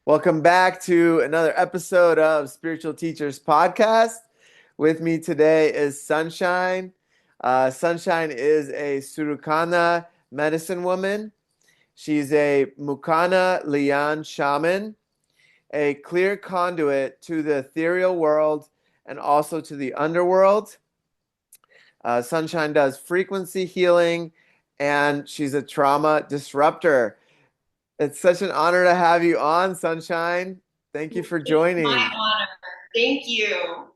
Welcome back to another episode of Spiritual Teachers Podcast. With me today is Sunshine. Sunshine is a Surukana medicine woman. She's a Mukana Lian shaman, a clear conduit to the ethereal world and also to the underworld. Sunshine does frequency healing and she's a trauma disruptor. It's such an honor to have you on, Sunshine. Thank you for It's my joining. honor. Thank you.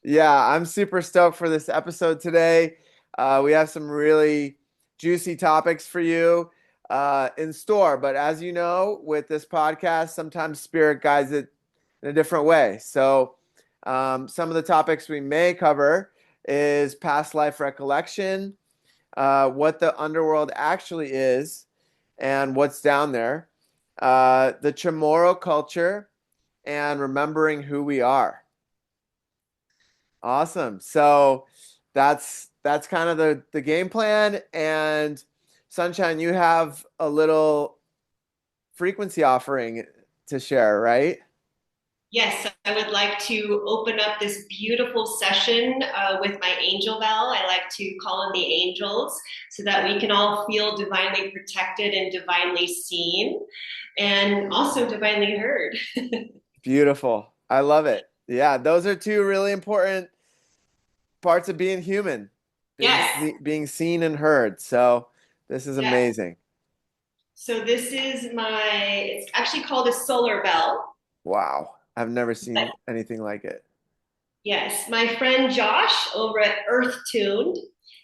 Yeah, I'm super stoked for this episode today. We have some really juicy topics for you in store. But as you know, with this podcast, sometimes spirit guides it in a different way. So, some of the topics we may cover is past life recollection, what the underworld actually is, and what's down there, the Chamorro culture, and remembering who we are. Awesome. So that's kind of the game plan. And Sunshine, you have a little frequency offering to share, right? Yes, I would like to open up this beautiful session with my angel bell. I like to call in the angels so that we can all feel divinely protected and divinely seen and also divinely heard. Beautiful. I love it. Yeah, those are two really important parts of being human, Yes, being seen and heard. So this is yes. amazing. So this is it's actually called a solar bell. Wow. I've never But seen anything like it. yes, my friend Josh over at Earth Tuned,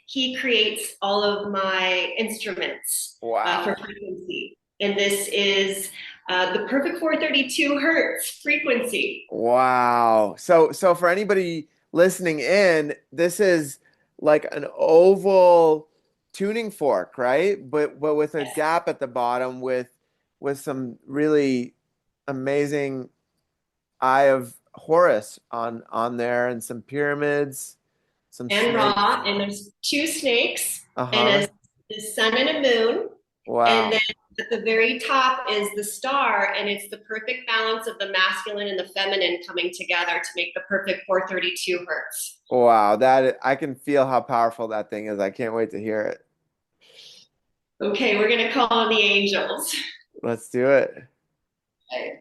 he creates all of my instruments for Wow. frequency. And this is the perfect 432 hertz frequency. Wow. So for anybody listening in, this is like an oval tuning fork, right? But with a Yes. gap at the bottom with some really amazing Eye of Horus on there and some pyramids, some And snakes. raw. And there's two snakes and Uh-huh. the sun and a moon. And then Wow. at the very top is the star, and it's the perfect balance of the masculine and the feminine coming together to make the perfect 432 hertz. Wow. I can feel how powerful that thing is. I can't wait to hear it. Okay, we're going to call on the angels. Let's do it. Okay.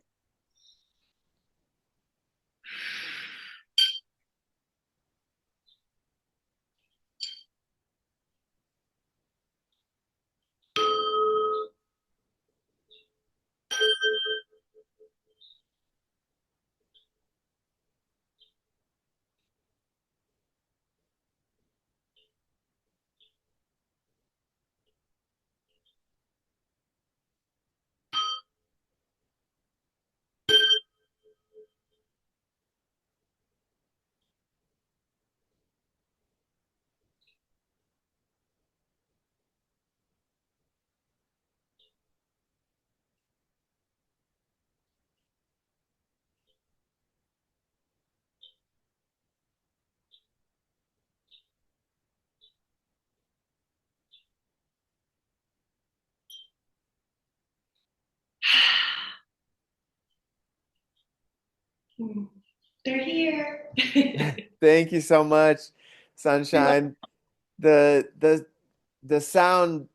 They're here. Thank you so much, Sunshine. The the sound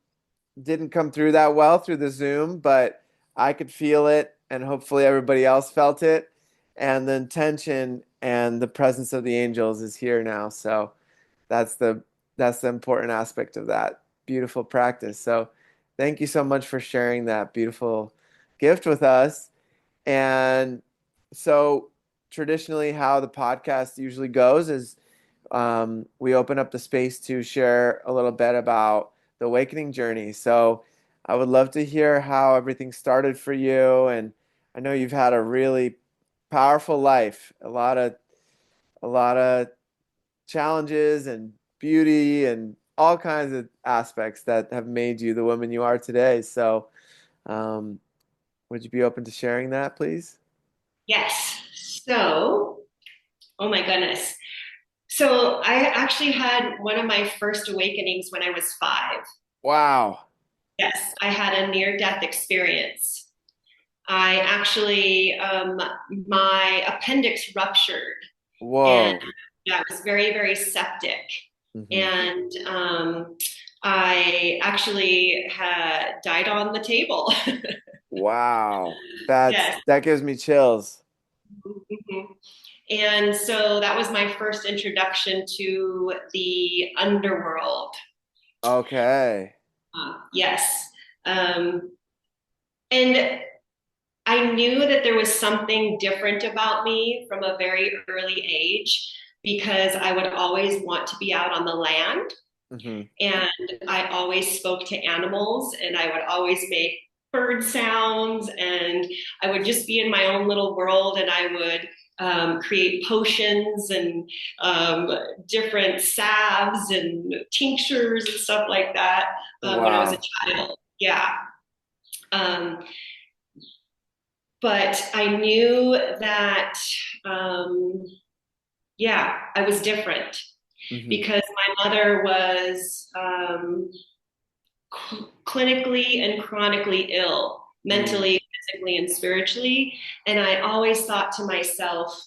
didn't come through that well through the Zoom, but I could feel it, and hopefully everybody else felt it. And the intention and the presence of the angels is here now. So that's the that's the important aspect of that beautiful practice. So thank you so much for sharing that beautiful gift with us. And so traditionally, how the podcast usually goes is we open up the space to share a little bit about the awakening journey. So I would love to hear how everything started for you. And I know you've had a really powerful life, a lot of challenges and beauty and all kinds of aspects that have made you the woman you are today. So um, would you be open to sharing that, please? Yes. So, oh my goodness. So, I actually had one of my first awakenings when I was 5. Wow. Yes, I had a near death experience. I actually, my appendix ruptured, and Whoa. yeah, it was very, very septic. Hmm. And I actually had died on the table. Wow. Yes. That gives me chills. Mhm. And so that was my first introduction to the underworld. Okay. Yes. Um, and I knew that there was something different about me from a very early age because I would always want to be out on the land. Hmm. And I always spoke to animals and I would always make bird sounds and I would just be in my own little world and I would create potions and um, different salves and tinctures and stuff like that when I was a Wow. child. Yeah. Um, but I knew that, um, yeah, I was different Hmm. because my mother was clinically and chronically ill, Mm. mentally, physically, and spiritually. And I always thought to myself,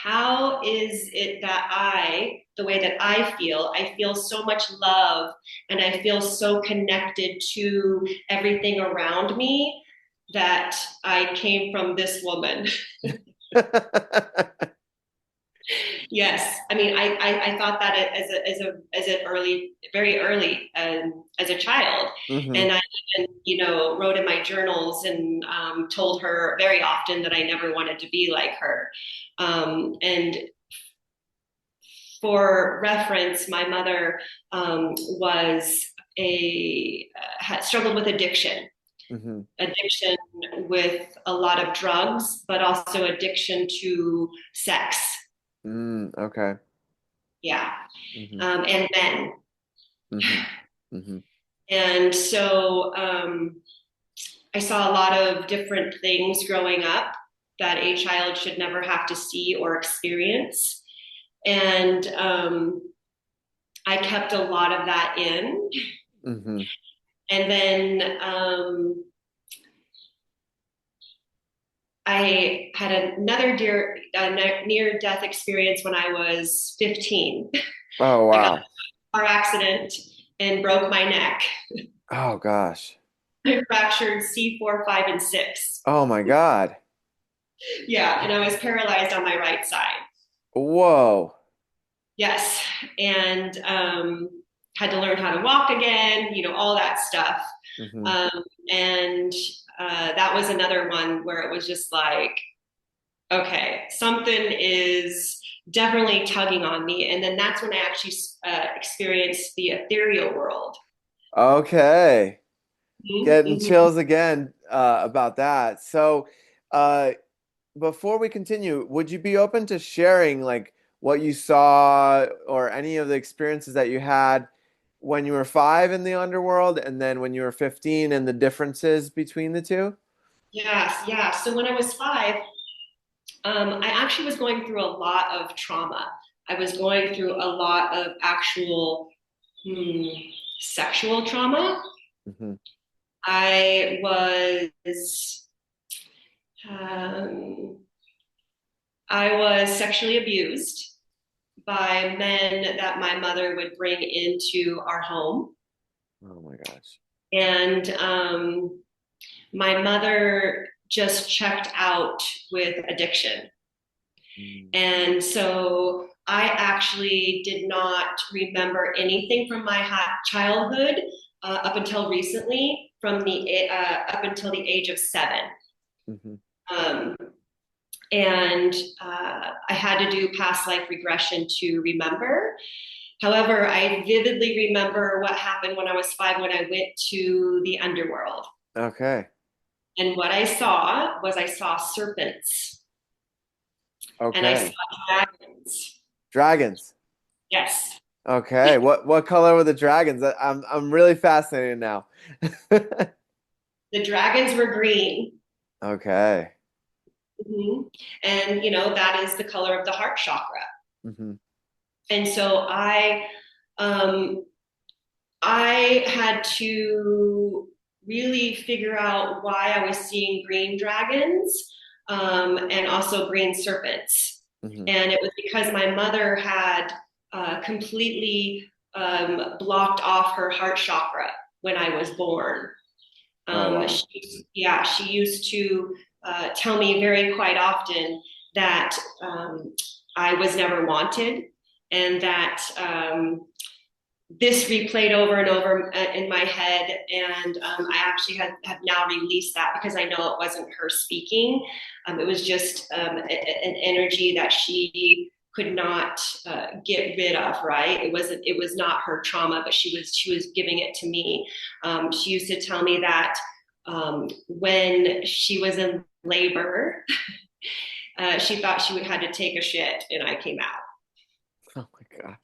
how is it that the way that I feel so much love and I feel so connected to everything around me that I came from this woman. Yes, I mean, I thought that as an early, very early, as a child, Hmm. and I even wrote in my journals and told her very often that I never wanted to be like her. And for reference, my mother was had struggled with Hmm. addiction with a lot of drugs, but also addiction to sex. Mm. Okay. Yeah, Hmm. and men. Hmm. Hmm. And so I saw a lot of different things growing up that a child should never have to see or experience. And I kept a lot of that in. Hmm. And then I had another near death experience when I was 15. Oh, I got wow. in a car accident and broke my neck. Oh, gosh. I fractured C4, 5, and 6. Oh, my God. Yeah, and I was paralyzed on my right side. Whoa. Yes, and had to learn how to walk again, all that stuff. Hmm. Um, and that was another one where it was just like, okay, something is definitely tugging on me. And then that's when I actually experienced the ethereal world. Okay. Getting Mm-hmm. chills again about that. So, uh, before we continue, would you be open to sharing like what you saw or any of the experiences that you had when you were 5 in the underworld and then when you were 15 and the differences between the two? Yes, yeah. So when I was 5, I actually was going through a lot of trauma. I was going through a lot of actual hmm, sexual trauma. Hmm. I was um, I was sexually abused by men that my mother would bring into our home, Oh my gosh. and my mother just checked out with addiction, Mm. and so I actually did not remember anything from my childhood up until recently, from the up until the age of 7. Hmm. Um, and I had to do past life regression to remember. However, I vividly remember what happened when I was 5 when I went to the underworld. Okay. And what I saw was I saw serpents and I saw Okay. dragons. Dragons. Yes. Okay. What color were the dragons? I'm really fascinated now. The dragons were green. Okay. Mm-hmm. And, that is the color of the heart chakra. Hmm. And so um, I had to really figure out why I was seeing green dragons, and also green serpents. Hmm. And it was because my mother had completely blocked off her heart chakra when I was born. Oh, wow. She used to tell me very quite often that I was never wanted, and that this replayed over and over in my head. And I actually have now released that because I know it wasn't her speaking. It was just an energy that she could not get rid of. Right? It was not her trauma, but she was giving it to me. She used to tell me that when she was in labor, she thought she would had to take a shit, and I came out. Oh my God.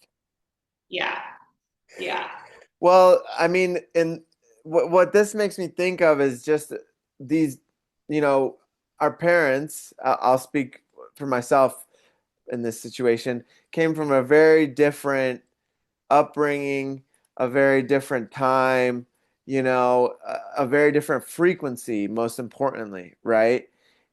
Yeah, yeah. Well, I mean, and what this makes me think of is just these, you know, our parents, I'll speak for myself in this situation, came from a very different upbringing, a very different time, a very different frequency, most importantly, right?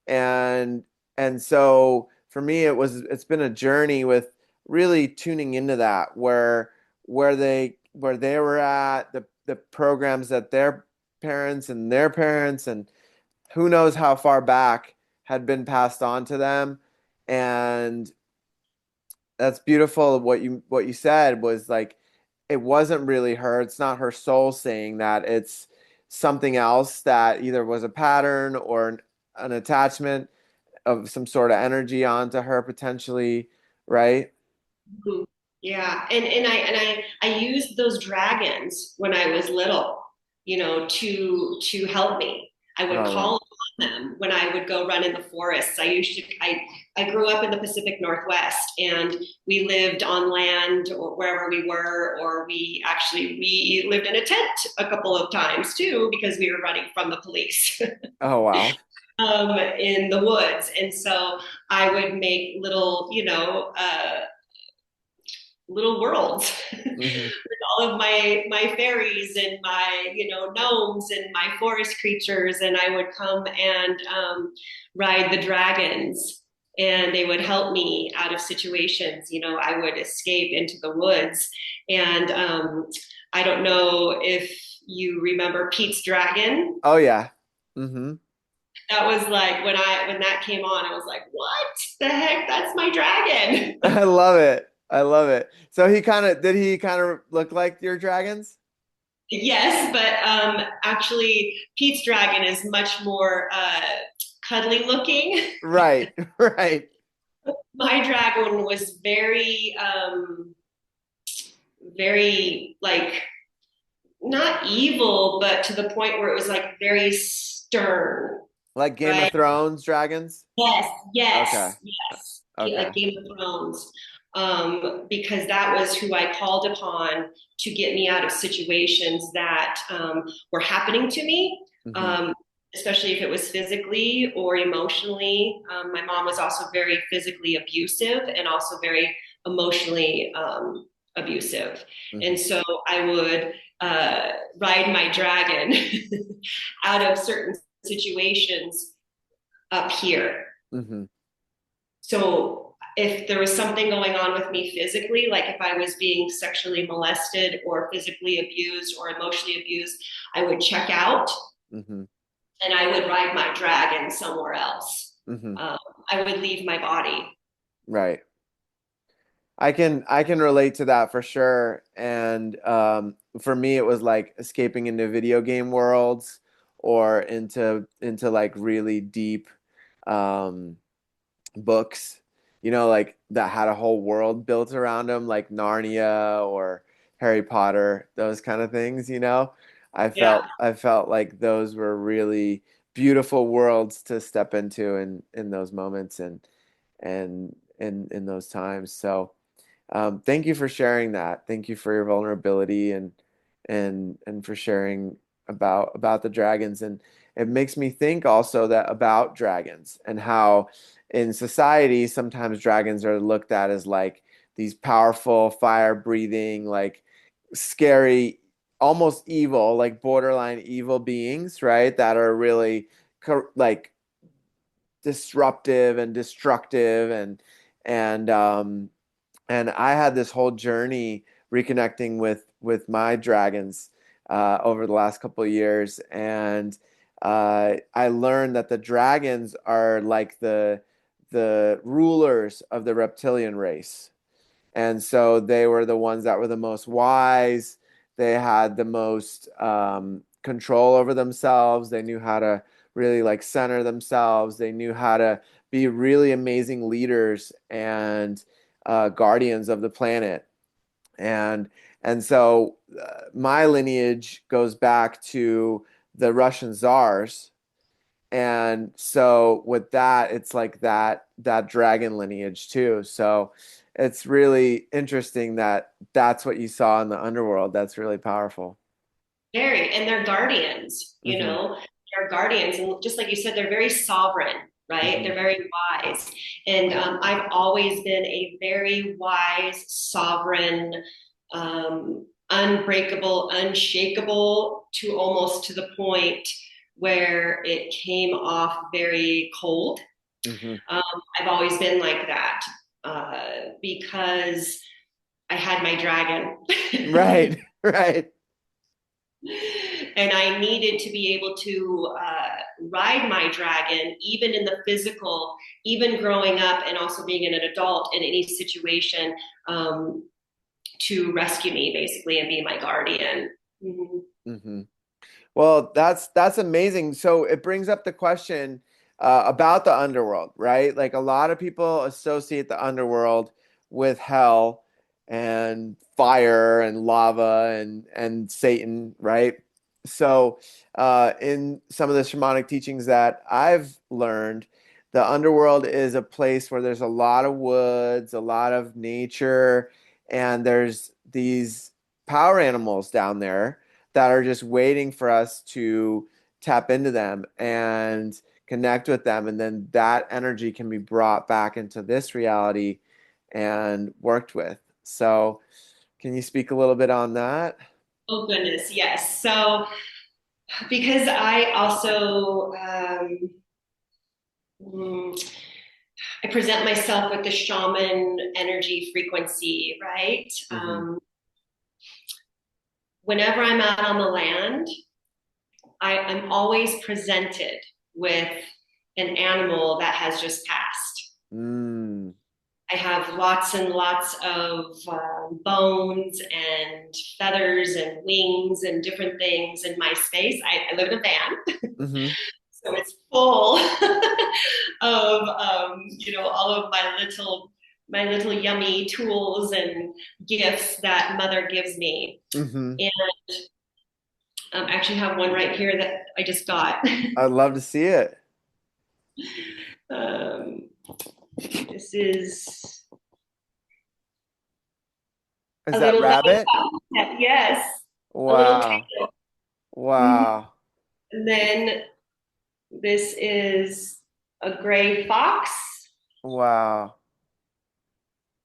And and so for me, it's been a journey with really tuning into that where they were at, the programs that their parents and who knows how far back had been passed on to them. And that's beautiful. What you said was like it wasn't really her. It's not her soul saying that. It's something else that either was a pattern or an attachment of some sort of energy onto her potentially, right? Mhm. Yeah, and I used those dragons when I was little, to help me. I would Oh, wow. call upon them when I would go run in the forests. I grew up in the Pacific Northwest, and we lived on land or wherever we were, or we lived in a tent a couple of times too because we were running from the police. Oh, wow. In the woods, and so I would make little worlds Hmm. with all of my fairies and my gnomes and my forest creatures, and I would come and ride the dragons, and they would help me out of situations. I would escape into the woods, and I don't know if you remember Pete's dragon. Oh, yeah. Hmm. That was like when that came on, I was like, what the heck, that's my dragon. I love it. I love it. So did he kind of look like your dragons? Yes, but actually, Pete's dragon is much more cuddly looking. Right. Right. My dragon was very like not evil, but to the point where it was like very stern, Like Game of right? Thrones dragons? Yes, Okay. yes, yes. Okay. Like Game of Thrones, because that was who I called upon to get me out of situations that were happening to me, Hmm. um, especially if it was physically or emotionally. My mom was also very physically abusive and also very emotionally abusive. Hmm. And so I would ride my dragon out of certain situations up here. Hmm. So if there was something going on with me physically, like if I was being sexually molested or physically abused or emotionally abused, I would check out Hmm. and I would ride my dragon somewhere else. Hmm. Um, I would leave my body. Right. I can relate to that for sure. And for me, it was like escaping into video game worlds or into like really deep um, books, like that had a whole world built around them, like Narnia or Harry Potter, those kind of things. Yeah. I felt like those were really beautiful worlds to step into in those moments and in those times. So. Thank you for sharing that. Thank you for your vulnerability and for sharing about the dragons. And it makes me think also that about dragons and how in society sometimes dragons are looked at as like these powerful, fire breathing, like scary, almost evil, like borderline evil beings, right? That are really like disruptive and destructive and and I had this whole journey reconnecting with my dragons over the last couple of years, and I learned that the dragons are like the rulers of the reptilian race. And so they were the ones that were the most wise. They had the most control over themselves. They knew how to really like center themselves. They knew how to be really amazing leaders and guardians of the planet. And and so my lineage goes back to the Russian czars, and so with that, it's like that dragon lineage too. So it's really interesting that that's what you saw in the underworld. That's really powerful. Very, and they're guardians, Hmm. they're guardians. And just like you said, they're very sovereign, right? Hmm. They're very wise. And I've always been a very wise, sovereign, unbreakable, unshakable to almost to the point where it came off very cold. Hmm. Um, I've always been like that because I had my dragon. Right, right. And I needed to be able to ride my dragon, even in the physical, even growing up, and also being an adult in any situation, to rescue me basically and be my guardian. Mm-hmm. Hmm. Well, that's amazing. So it brings up the question about the underworld, right? Like a lot of people associate the underworld with hell and fire and lava and Satan, right? So in some of the shamanic teachings that I've learned, the underworld is a place where there's a lot of woods, a lot of nature, and there's these power animals down there that are just waiting for us to tap into them and connect with them. And then that energy can be brought back into this reality and worked with. So, can you speak a little bit on that? Oh goodness, yes. So because I also I present myself with the shaman energy frequency, right? Hmm. Whenever I'm out on the land, I'm always presented with an animal that has just passed. Mm. I have lots and lots of bones and feathers and wings and different things in my space. I live in a van, Hmm. so it's full of all of my little yummy tools and gifts that Mother gives me. Hmm. And I actually have one right here that I just got. I'd love to see it. um, this is Is a that little rabbit? lemon. Yes, a little Wow. tail. Mhm. Wow. And then this is a gray fox. Wow.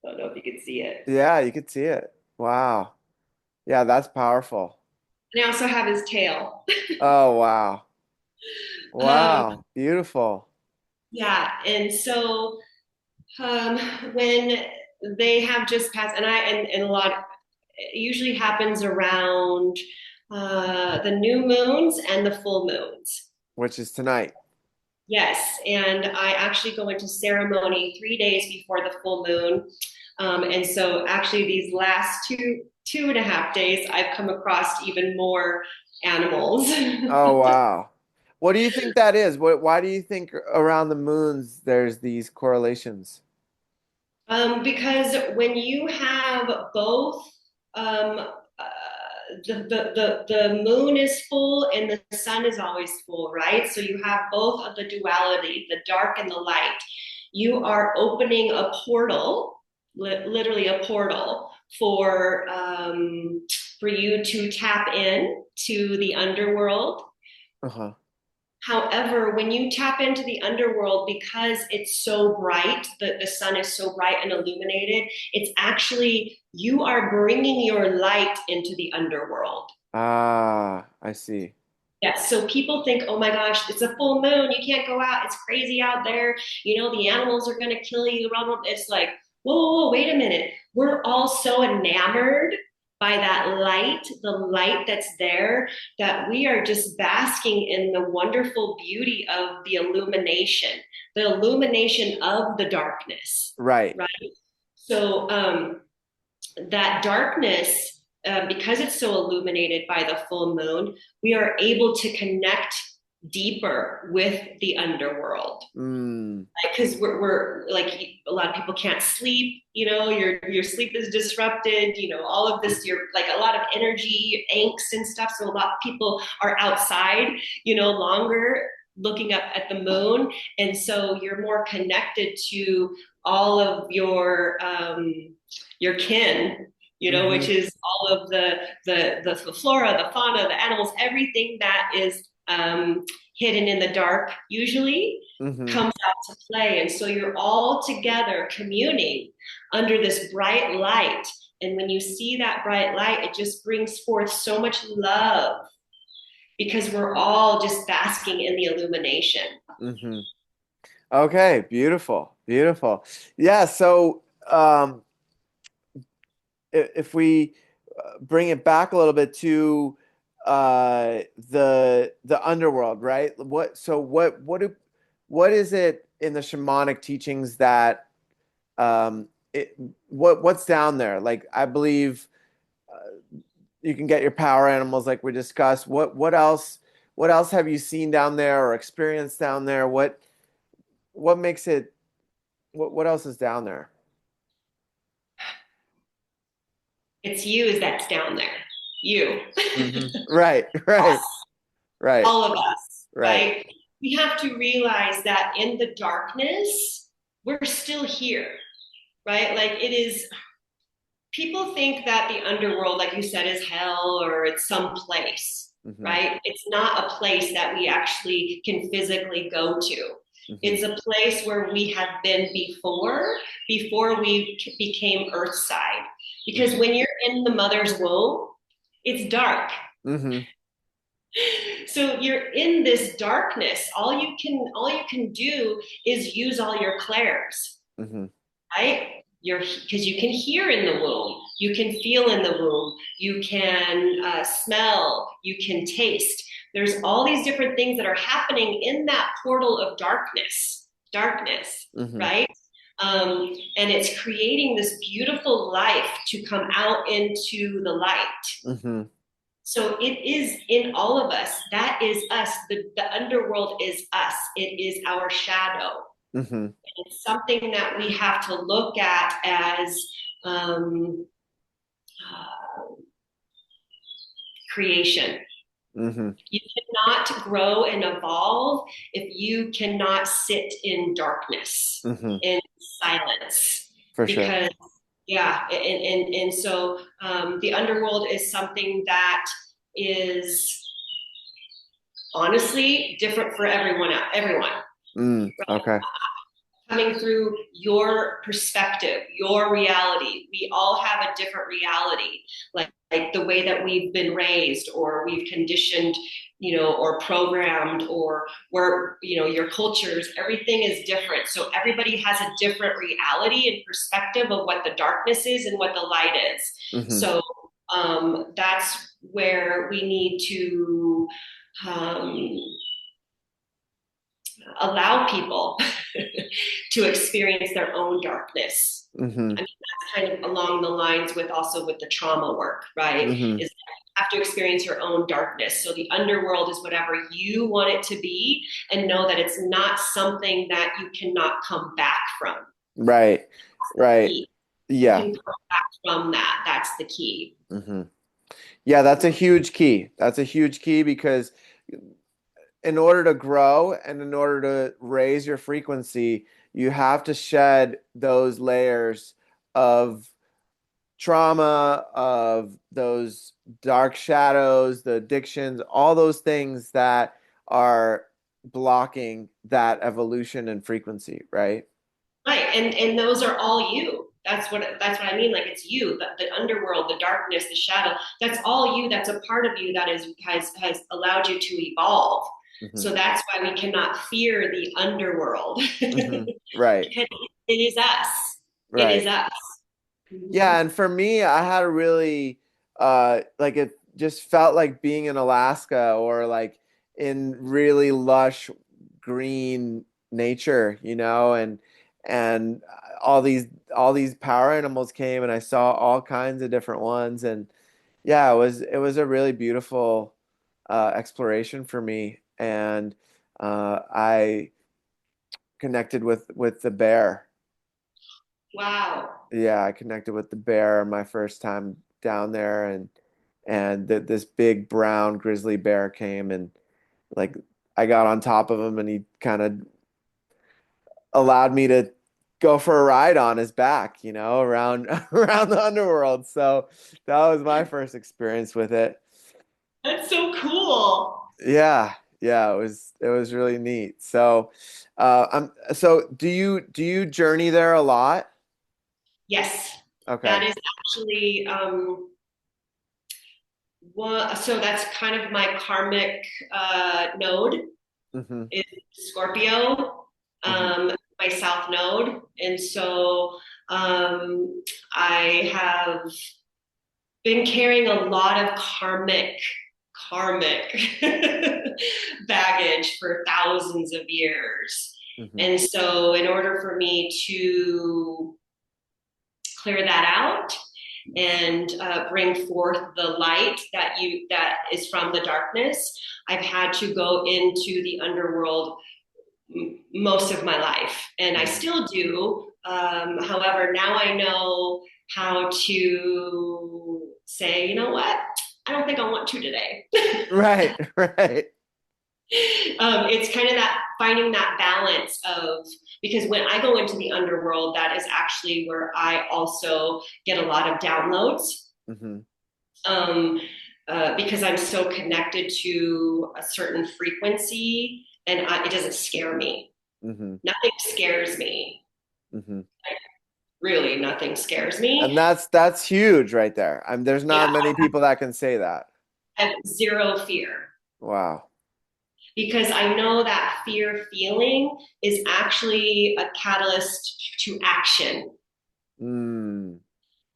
I don't know if you can see it. Yeah, you could see it. Wow. Yeah, that's powerful. And I also have his tail. Oh, wow. Um, Wow. Beautiful. yeah, and so um, when they have just passed, and a lot it usually happens around the new moons and the full moons. Which is tonight. Yes, and I actually go into ceremony 3 days before the full moon. And so actually these last two and a half days, I've come across even more animals. Oh, wow. What do you think that is? Why do you think around the moons there's these correlations? Because when you have both, the moon is full and the sun is always full, right? So you have both of the duality, the dark and the light. You are opening a portal, literally a portal for you to tap in to the underworld. Uh-huh. However, when you tap into the underworld, because it's so bright, the sun is so bright and illuminated, it's actually, you are bringing your light into the underworld. Ah, I see. Yes. So people think, oh my gosh, it's a full moon. You can't go out. It's crazy out there. The animals are going to kill you. It's like, whoa, whoa, whoa, wait a minute. We're all so enamored by that light, the light that's there, that we are just basking in the wonderful beauty of the illumination of the darkness, Right. right? So, that darkness, because it's so illuminated by the full moon, we are able to connect deeper with the underworld. Mm, Because we're like, a lot of people can't sleep. Your sleep is disrupted. All of this, you're like a lot of energy, angst, and stuff. So a lot of people are outside, longer, looking up at the moon, and so you're more connected to all of your kin, which mm-hmm, is all of the flora, the fauna, the animals, everything that is hidden in the dark usually mm-hmm. comes out to play. And so you're all together communing under this bright light. And when you see that bright light, it just brings forth so much love because we're all just basking in the illumination. Mm-hmm. Okay, beautiful, beautiful. Yeah, so um, if we bring it back a little bit to the underworld, right? What is it in the shamanic teachings that what's down there? Like I believe you can get your power animals like we discussed. What else have you seen down there or experienced down there? What makes it what else is down there? It's you that's down there. You. Right, right, right, All of us, right. right? We have to realize that in the darkness, we're still here, right? Like it is, people think that the underworld, like you said, is hell or it's some place, Hmm. right? It's not a place that we actually can physically go to. Hmm. It's a place where we have been before we became earthside. Because when you're in the mother's womb, it's dark. Hmm. So you're in this darkness. All you can do is use all your clairs, Hmm. right? Because you can hear in the womb, you can feel in the womb, you can smell, you can taste. There's all these different things that are happening in that portal of darkness, Hmm. right? And it's creating this beautiful life to come out into the light. Hmm. So it is in all of us. That is us. The underworld is us. It is our shadow. Hmm. It's something that we have to look at as um, creation. Hmm. You cannot grow and evolve if you cannot sit in darkness, Hmm. in silence, For sure. because yeah, and so the underworld is something that is honestly different for everyone. Mm, okay. Coming through your perspective, your reality. We all have a different reality, like the way that we've been raised or we've conditioned, or programmed, or where, your cultures, everything is different. So everybody has a different reality and perspective of what the darkness is and what the light is. Hmm. So that's where we need to um, allow people to experience their own darkness. Hmm. I mean, that's kind of along the lines with also with the trauma work, right? Hmm. Is that you have to experience your own darkness. So the underworld is whatever you want it to be, and know that it's not something that you cannot come back from. Right. Right. You Yeah. can come back from that. That's the key. Hmm. Yeah, that's a huge key. That's a huge key because in order to grow and in order to raise your frequency, you have to shed those layers of trauma, of those dark shadows, the addictions, all those things that are blocking that evolution and frequency, right? Right. And those are all you. that's what I mean. Like it's you, the underworld, the darkness, the shadow. That's all you. That's a part of you that has allowed you to evolve. Hmm. So that's why we cannot fear the underworld. Hmm. Right. Because it is us. It is Right. us. Yeah, Mhm. and for me, I had a really like it just felt like being in Alaska or like in really lush green nature, and all these power animals came and I saw all kinds of different ones and yeah, it was a really beautiful exploration for me and I connected with the bear. Wow. Yeah, I connected with the bear my first time down there, and this big brown grizzly bear came and like I got on top of him, and he kind of allowed me to go for a ride on his back, around around the underworld. So that was my first experience with it. That's so cool. Yeah, yeah, it was really neat. So, so do you journey there a lot? Yes, that Okay. is actually so that's kind of my karmic node Hmm. is Scorpio, Hmm. my south node, and so I have been carrying a lot of karmic baggage for thousands of years. Hmm. And so in order for me to clear that out and bring forth the light that is from the darkness, I've had to go into the underworld most of my life, and I Hmm. still do. However, now I know how to say, you know what? I don't think I want to today. Right, right. It's kind of that finding that balance of, because when I go into the underworld, that is actually where I also get a lot of downloads. Hmm. Um, because I'm so connected to a certain frequency, and it doesn't scare me. Hmm. Nothing scares me. Hmm. Really, nothing scares And me. that's huge right there. There's Yeah, not many people that can say that. I have zero fear Wow. because I know that fear feeling is actually a catalyst to action. Mm.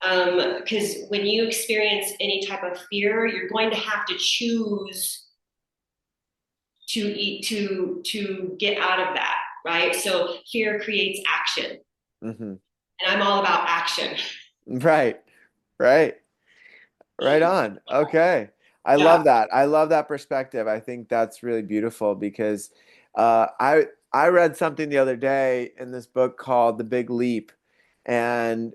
Because when you experience any type of fear, you're going to have to choose to get out of that, right? So fear creates action, Hmm. and I'm all about action. Right. Right. Right on. Okay. I Yeah. love that. I love that perspective. I think that's really beautiful because I read something the other day in this book called The Big Leap, and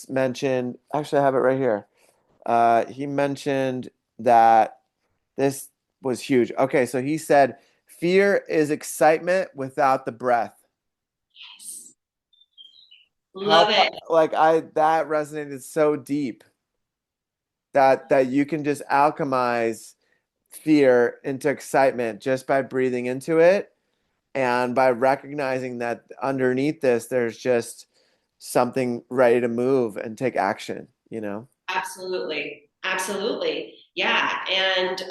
mentioned, actually I have it right here. He mentioned that this was huge. Okay, so he said, fear is excitement without the breath. Love it. Like that resonated so deep that you can just alchemize fear into excitement just by breathing into it and by recognizing that underneath this, there's just something ready to move and take action, you know? Absolutely. Absolutely. Yeah. And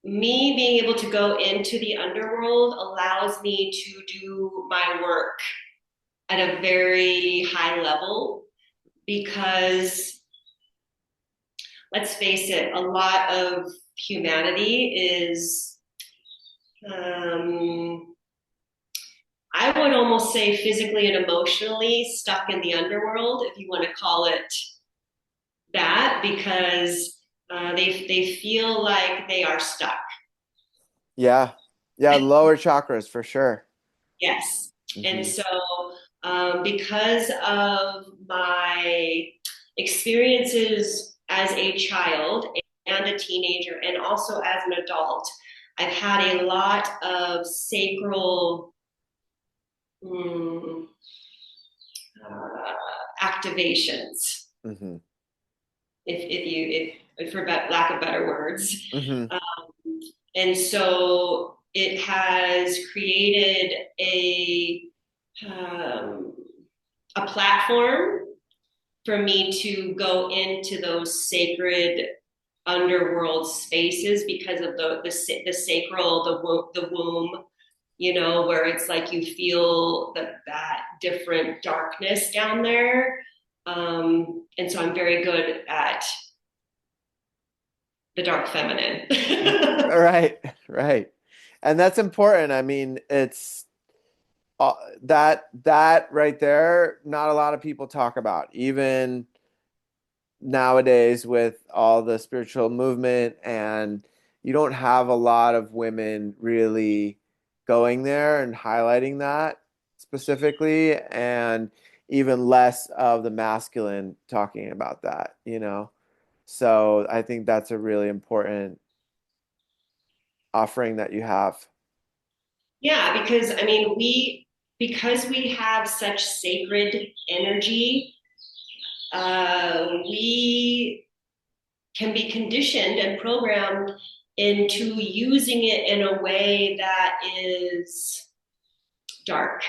me being able to go into the underworld allows me to do my work at a very high level because let's face it, a lot of humanity is, um, I would almost say, physically and emotionally stuck in the underworld, if you want to call it that, because they feel like they are stuck. Yeah. Yeah, lower chakras for sure. Yes. And Hmm. so, because of my experiences as a child and a teenager, and also as an adult, I've had a lot of sacral mm, activations, Hmm. if for lack of better words. Hmm. And so it has created a a platform for me to go into those sacred underworld spaces because of the sacral, the womb, where it's like you feel that different darkness down there. And so I'm very good at the dark feminine. Right, right. And that's important. I mean, it's that right there, not a lot of people talk about, even nowadays with all the spiritual movement, and you don't have a lot of women really going there and highlighting that specifically, and even less of the masculine talking about that. So I think that's a really important offering that you have. Yeah, because I mean, because we have such sacred energy, we can be conditioned and programmed into using it in a way that is dark.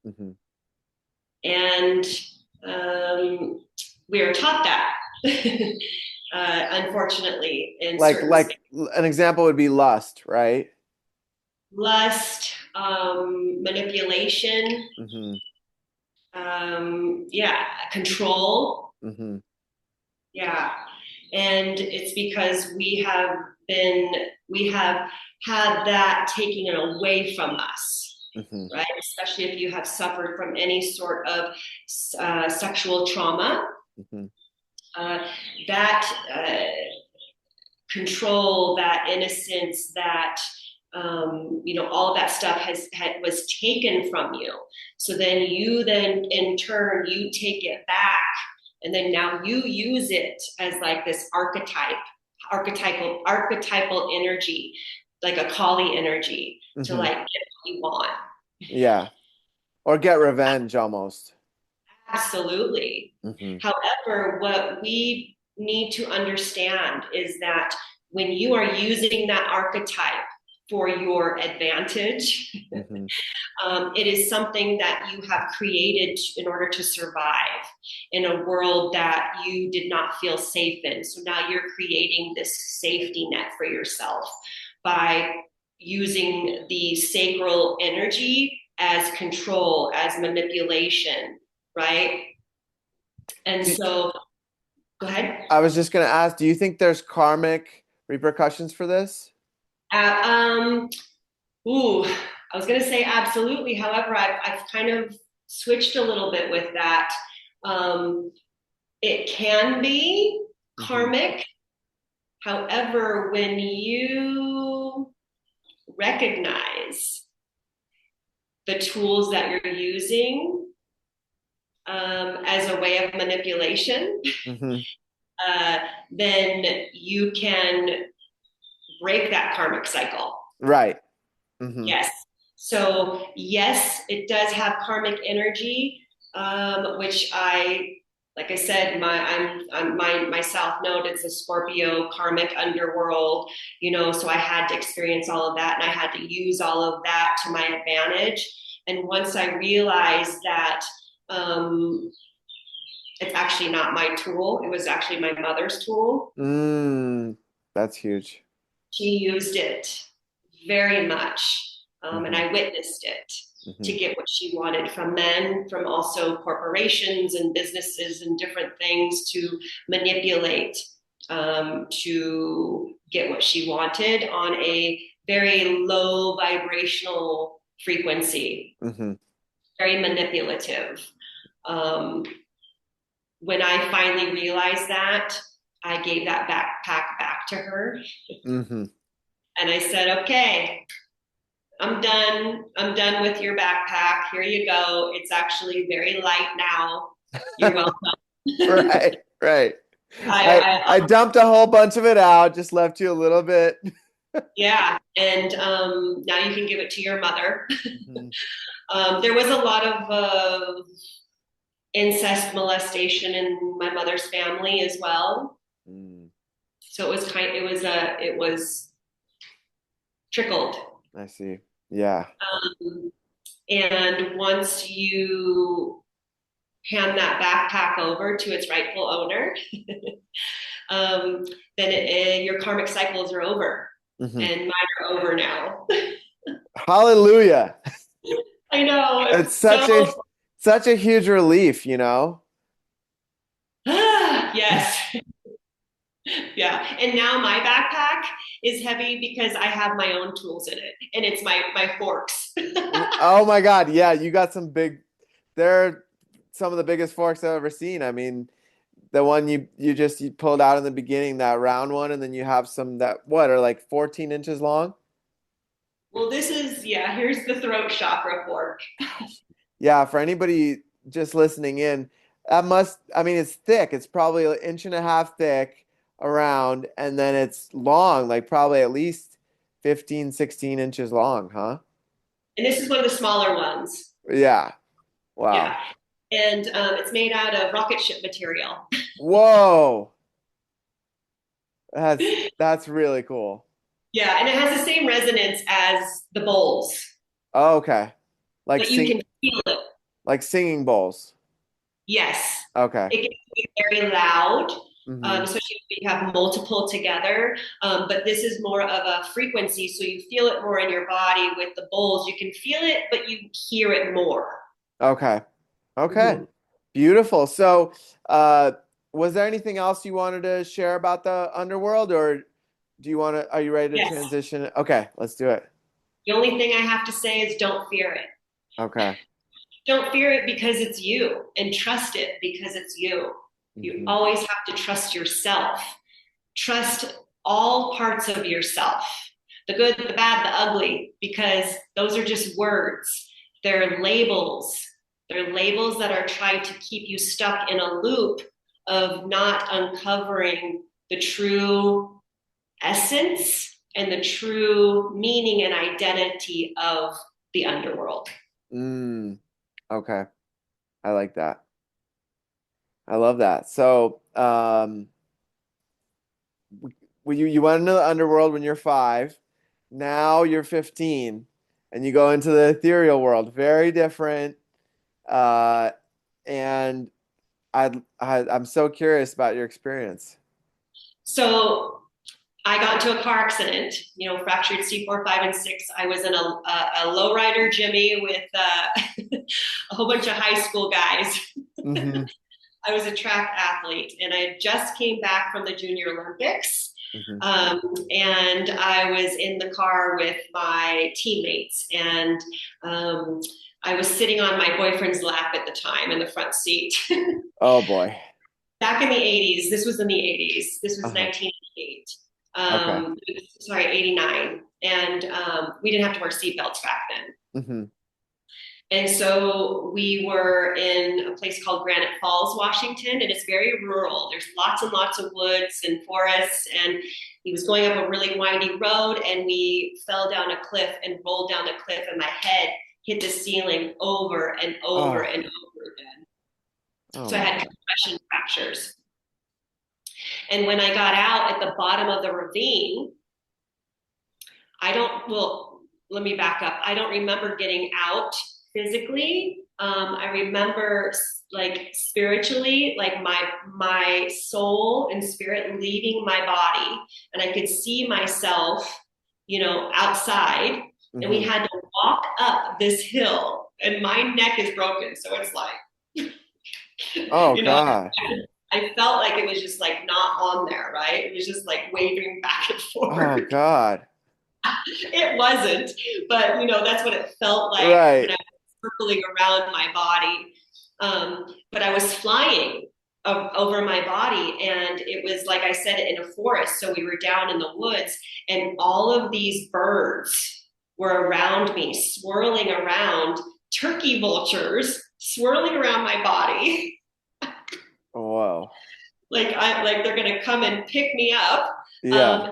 Hmm. And we are taught that, unfortunately, in like certain like spaces. an example would be lust, right? Lust, manipulation, Hmm. yeah, control. Hmm. Yeah. And it's because we have had that taken away from us, Hmm. right? Especially if you have suffered from any sort of sexual trauma, Hmm. uh, that control, that innocence, that all of that stuff was taken from you. So then in turn you take it back, and then now you use it as like this archetypal energy, like a Kali energy, to Hmm. like get what you want. Yeah. Or get revenge almost. Absolutely. Hmm. However, what we need to understand is that when you are using that archetype for your advantage, Hmm. it is something that you have created in order to survive in a world that you did not feel safe in. So now you're creating this safety net for yourself by using the sacral energy as control, as manipulation, right? And so, go ahead. I was just going to ask, do you think there's karmic repercussions for this? Uh, um, ooh, I was going to say absolutely. However, I've kind of switched a little bit with that. Um, it can be Hmm. karmic. However, when you recognize the tools that you're using as a way of manipulation, Hmm. uh, then you can break that karmic cycle. Right. Hmm. Yes. So yes, it does have karmic energy, which like I said, my South Node is a Scorpio karmic underworld, so I had to experience all of that, and I had to use all of that to my advantage. And once I realized that um, it's actually not my tool, it was actually my mother's tool. Mm, that's huge. She used it very much, and Hmm. I witnessed it to Hmm. get what she wanted from men, from also corporations and businesses and different things to manipulate, to get what she wanted on a very low vibrational frequency, Hmm. very manipulative. Um, when I finally realized that, I gave that backpack back to her. Hmm. And I said, okay, I'm done. I'm done with your backpack. Here you go. It's actually very light now. You're welcome. Right, right. I, I dumped a whole bunch of it out, just left you a little bit. yeah. And now you can give it to your mother. Hmm. There was a lot of incest molestation in my mother's family as well. Mm, So it was trickled. I see. Yeah. And once you hand that backpack over to its rightful owner, um, then your karmic cycles are over, Hmm. and mine are over now. Hallelujah. I know It's it's so such a huge relief, you know? yes, yeah. And now my backpack is heavy because I have my own tools in it, and it's my forks. Oh my God. Yeah, you got some big, they're some of the biggest forks I've ever seen. I mean, the one you pulled out in the beginning, that round one, and then you have some that what are like 14 inches long? Well, this is yeah. Here's the throat chakra fork. Gosh. Yeah, for anybody just listening in, I mean, it's thick. It's probably an inch and a half thick around, and then it's long, like probably at least 15, 16 inches long, huh? And this is one of the smaller ones. Yeah. Yeah, Wow. and it's made out of rocket ship material. Whoa. That's really cool. Yeah, and it has the same resonance as the bowls, Oh, okay. Like but you sing can feel it. like singing bowls. Yes, Okay. it can be very loud, Hmm. especially if you have multiple together. But this is more of a frequency, so you feel it more in your body. With the bowls, you can feel it, but you hear it more. Okay. Okay. Mhm. Beautiful. So, was there anything else you wanted to share about the underworld, or are you ready to Yes. transition? Okay, let's do it. The only thing I have to say is don't fear it. Okay. Don't fear it because it's you, and trust it because it's you. You Hmm. always have to trust yourself. Trust all parts of yourself, the good, the bad, the ugly, because those are just words. They're labels. They're labels that are trying to keep you stuck in a loop of not uncovering the true essence and the true meaning and identity of the underworld. Mm, okay. I like that. I love that. So, you went into the underworld when you're 5. Now you're 15, and you go into the ethereal world. Very different. Uh, and I'm so curious about your experience. So I got into a car accident, fractured C4, 5, and 6. I was in a lowrider Jimmy with a whole bunch of high school guys. Hmm. I was a track athlete, and I just came back from the Junior Olympics. Hmm. And I was in the car with my teammates, and I was sitting on my boyfriend's lap at the time in the front seat. Oh boy. Back in the 80s, this was in the 80s, this was Uh-huh. 1988. Okay. Sorry, 89. And we didn't have to wear seatbelts back then. Hmm. And so we were in a place called Granite Falls, Washington, and it's very rural. There's lots and lots of woods and forests. And he was going up a really windy road, and we fell down a cliff and rolled down the cliff, and my head hit the ceiling over and over Oh, and over again. oh So I my had God. concussion fractures. And when I got out at the bottom of the ravine, well, let me back up. I don't remember getting out physically. I remember like spiritually, like my soul and spirit leaving my body, and I could see myself, outside, and we Hmm. had to walk up this hill, and my neck is broken, so it's like, Oh you know, God. I felt like it was just like not on there, right? It was just like waving back and Oh forth. God. It wasn't, but that's what it felt like when Right. I was circling around my body. But I was flying over my body, and it was like I said, in a forest. So we were down in the woods, and all of these birds were around me, swirling around, turkey vultures swirling around my body. Whoa. Like they're gonna come and pick me up. Yeah. Um,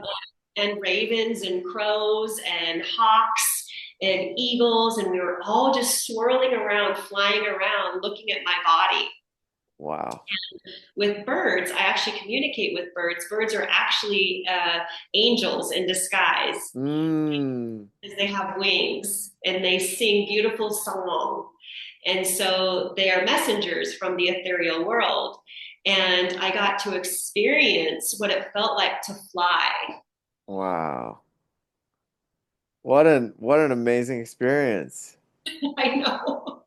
and ravens and crows and hawks and eagles, and we were all just swirling around, flying around, looking at my body. Wow. With birds, I actually communicate with birds. Birds are actually angels in disguise Mm. because they have wings and they sing beautiful song. And so they are messengers from the ethereal world. And I got to experience what it felt like to fly. Wow. What an amazing experience. I know.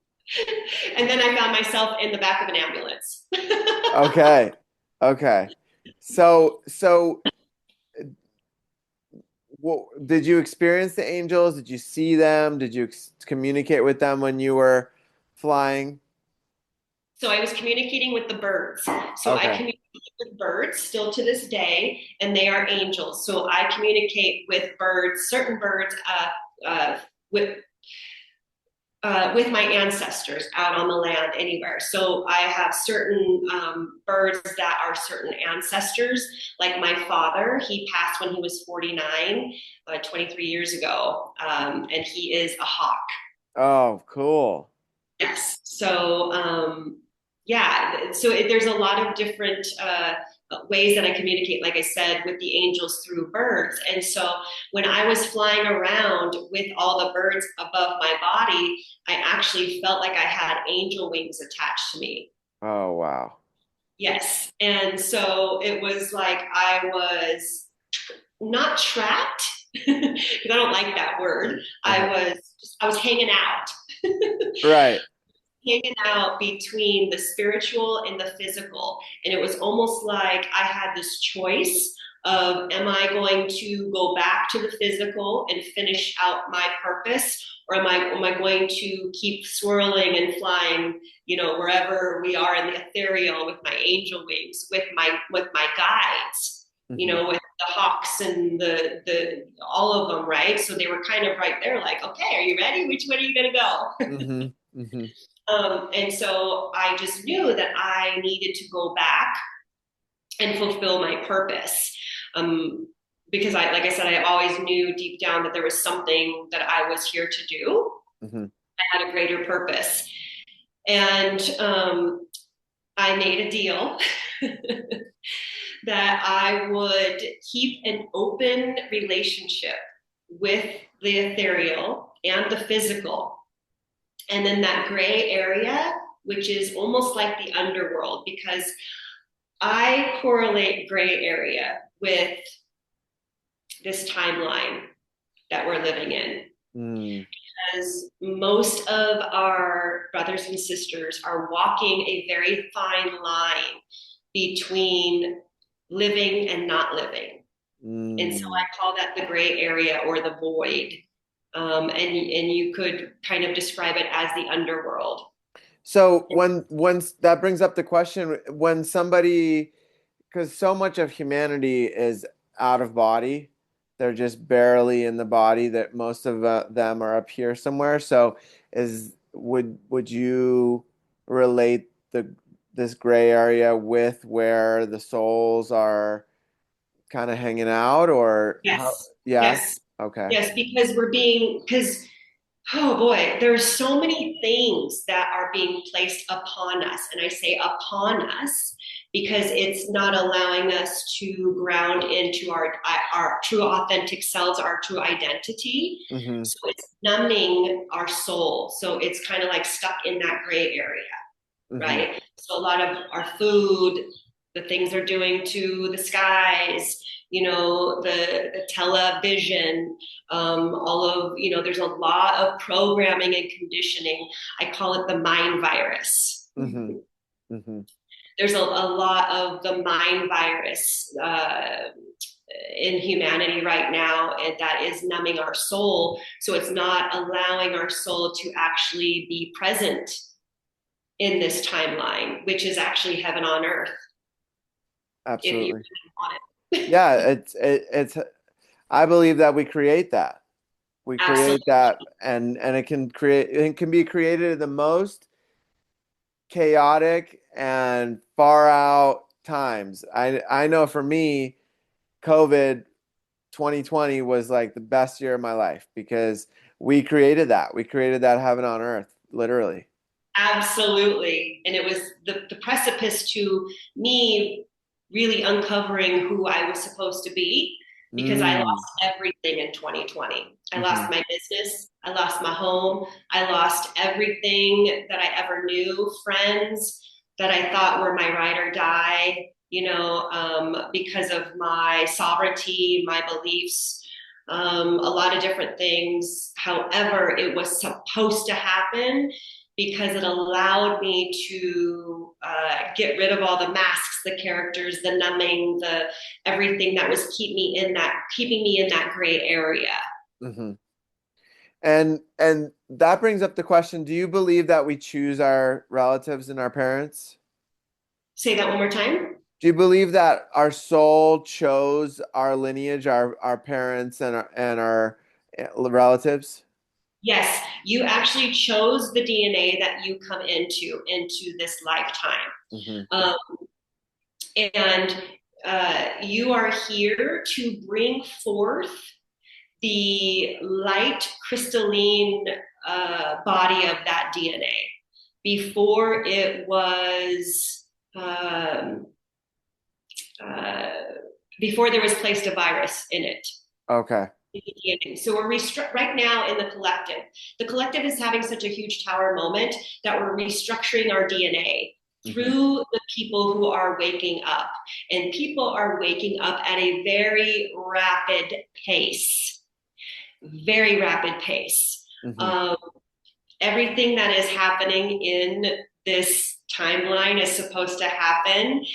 And then I found myself in the back of an ambulance. Okay. Okay. So did you experience the angels? Did you see them? Did you communicate with them when you were flying? So I was communicating with the birds. So I Okay. communicate with birds still to this day, and they are angels. So I communicate with birds, certain birds, with with my ancestors out on the land anywhere. So I have certain birds that are certain ancestors. Like my father, he passed when he was 49, 23 years ago, and he is a hawk. Oh, cool. Yes. So, yeah, so there's a lot of different ways that I communicate, like I said, with the angels through birds. And so when I was flying around with all the birds above my body, I actually felt like I had angel wings attached to me. Oh, wow. Yes. And so it was like I was not trapped, because I don't like that word. Uh-huh. I was hanging out. Right. Hanging out between the spiritual and the physical. And it was almost like I had this choice of, am I going to go back to the physical and finish out my purpose? Or am I going to keep swirling and flying, wherever we are in the ethereal with my angel wings, with my guides, Hmm. with the hawks and the all of them, right? So they were kind of right there, like, okay, are you ready? Which way are you gonna go? Hmm. Hmm. And so I just knew that I needed to go back and fulfill my purpose. Um, because like I said, I always knew deep down that there was something that I was here to do. Hmm. I had a greater purpose. And I made a deal that I would keep an open relationship with the ethereal and the physical. And then that gray area, which is almost like the underworld, because I correlate gray area with this timeline that we're living in. Mm. Because most of our brothers and sisters are walking a very fine line between living and not living. And so Mm. I call that the gray area or the void. And you could kind of describe it as the underworld. So when that brings up the question, when somebody, because so much of humanity is out of body, they're just barely in the body. That most of them are up here somewhere. So is would you relate this gray area with where the souls are kind of hanging out, or how? Yes. Yeah. Yes. Okay. Yes, because oh boy, there's so many things that are being placed upon us. And I say upon us because it's not allowing us to ground into our true authentic selves, our true identity. Hmm. So it's numbing our soul. So it's kind of like stuck in that gray area, Hmm. right? So a lot of our food, the things they're doing to the skies, the television, all of, there's a lot of programming and conditioning. I call it the mind virus. Hmm. Hmm. There's a lot of the mind virus in humanity right now, and that is numbing our soul. So it's not allowing our soul to actually be present in this timeline, which is actually heaven on earth, if you Absolutely. want it. Yeah, it's I believe that we create that. We create Absolutely. that, and it can be created in the most chaotic and far out times. I know for me, COVID 2020 was like the best year of my life because we created that. We created that heaven on earth, literally. Absolutely. And it was the precipice to me really uncovering who I was supposed to be, because I Mm. lost everything in 2020. I Hmm. lost my business. I lost my home. I lost everything that I ever knew, friends that I thought were my ride or die, because of my sovereignty, my beliefs, a lot of different things. However, it was supposed to happen because it allowed me to get rid of all the masks, the characters, the numbing, the everything that was keeping me in that gray area. Hmm. And that brings up the question, do you believe that we choose our relatives and our parents? Say that one more time. Do you believe that our soul chose our lineage, our parents and our relatives? Yes, you actually chose the DNA that you come into this lifetime. Hmm. Um, and you are here to bring forth the light crystalline body of that DNA before it was um, uh, before there was placed a virus in it. Okay. So we're right now in the collective. The collective is having such a huge tower moment that we're restructuring our DNA Hmm. through the people who are waking up. And people are waking up at a very rapid pace, very rapid pace. Hmm. Um, Everything that is happening in this timeline is supposed to happen,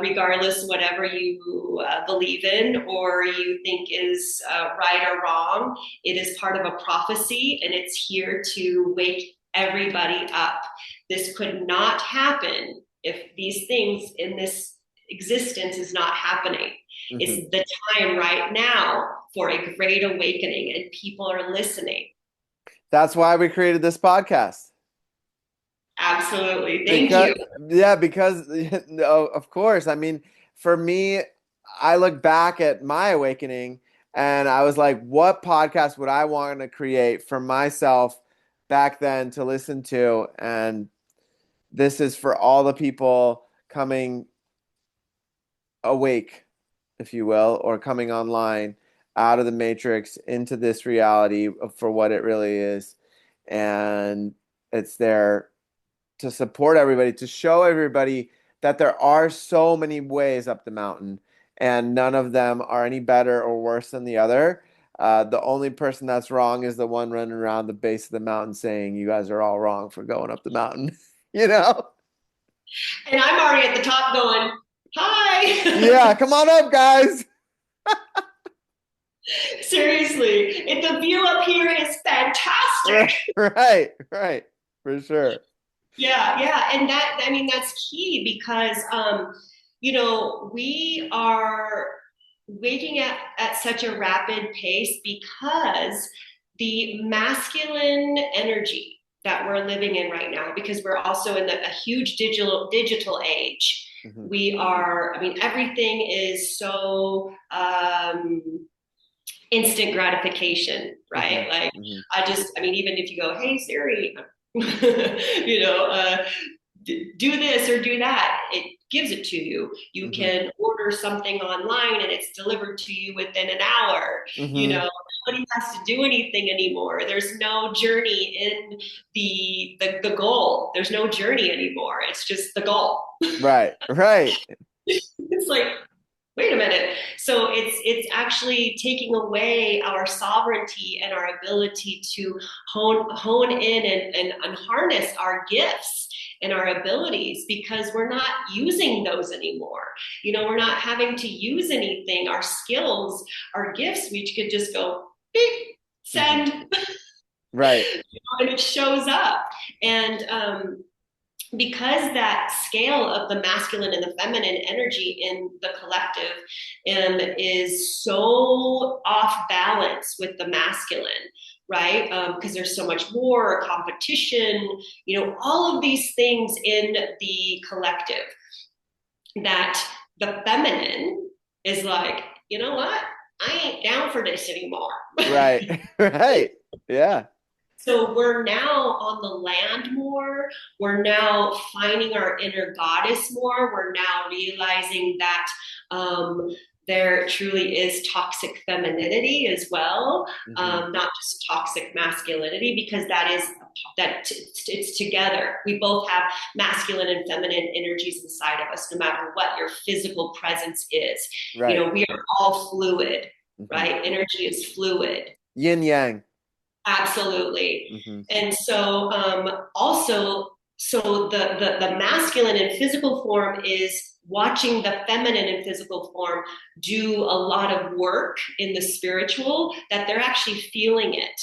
regardless of whatever you believe in or you think is right or wrong. It is part of a prophecy and it's here to wake everybody up. This could not happen if these things in this existence is not happening. It's Hmm. the time right now for a great awakening, and people are listening. That's why we created this podcast. Absolutely. Thank Because you. yeah, because no, of course. I mean, for me, I look back at my awakening and I was like, what podcast would I want to create for myself back then to listen to? And this is for all the people coming awake, if you will, or coming online out of the matrix into this reality for what it really is. And it's there to support everybody, to show everybody that there are so many ways up the mountain, and none of them are any better or worse than the other. The only person that's wrong is the one running around the base of the mountain saying, "You guys are all wrong for going up the mountain." You know? And I'm already at the top going, Yeah, hi. come on up, guys. Seriously. And the view up here is fantastic. Right, right, for sure. Yeah, yeah. And I mean, that's key because, we are waking at such a rapid pace because the masculine energy that we're living in right now, because we're also in a huge digital age. Hmm. We are, I mean, everything is so instant gratification, Hmm. right? Like, Hmm. I mean, even if you go, hey, Siri, you know, do this or do that, it gives it to you. You Hmm. can order something online and it's delivered to you within an hour. Hmm. Nobody has to do anything anymore. There's no journey in the goal. There's no journey anymore. It's just the goal. Right, right. It's like, wait a minute. So it's actually taking away our sovereignty and our ability to hone in and harness our gifts and our abilities because we're not using those anymore. We're not having to use anything. Our skills, our gifts, we could just go beep, Hmm. send, Right. and it shows up. And because that scale of the masculine and the feminine energy in the collective is so off balance with the masculine, right? Because there's so much war, competition, all of these things in the collective that the feminine is like, you know what? I ain't down for this anymore. Right. Right. Yeah. So we're now on the land more. We're now finding our inner goddess more. We're now realizing that um, there truly is toxic femininity as well, Hmm. not just toxic masculinity, because it's together. We both have masculine and feminine energies inside of us, no matter what your physical presence is. Right. We are all fluid, Hmm. right? Energy is fluid. Yin yang. Absolutely. Hmm. And so also, so the masculine and physical form is watching the feminine and physical form do a lot of work in the spiritual, that they're actually feeling it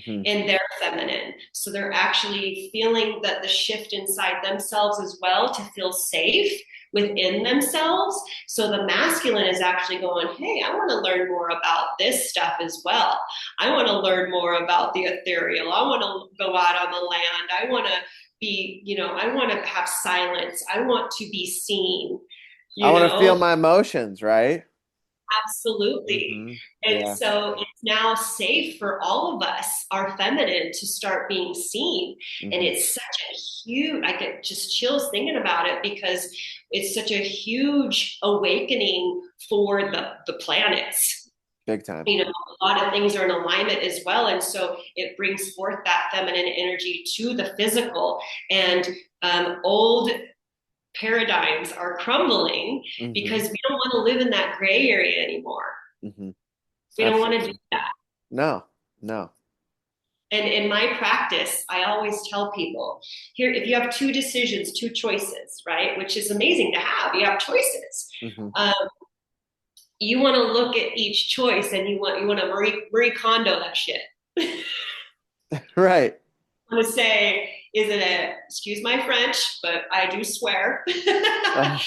Hmm. in their feminine. So they're actually feeling that the shift inside themselves as well, to feel safe within themselves. So the masculine is actually going, hey, I want to learn more about this stuff as well. I want to learn more about the ethereal. I want to go out on the land. I want to be, I want to have silence. I want to be seen, I you want to feel know? my emotions, right? Absolutely. Hmm. And Yeah. so it's now safe for all of us, our feminine, to start being seen. And Hmm. it's such a huge, I get just chills thinking about it, because it's such a huge awakening for the planets. Big time. A lot of things are in alignment as well. And so it brings forth that feminine energy to the physical. And old paradigms are crumbling, Hmm. because we don't want to live in that gray area anymore. Hmm. We don't want to do Absolutely. that. No, no. And in my practice, I always tell people here, if you have two decisions, two choices, right, which is amazing to have, you have choices. Hmm. Um, you want to look at each choice, and you want to Marie Kondo that shit. Right. I want to say, is it excuse my French, but I do swear. Uh,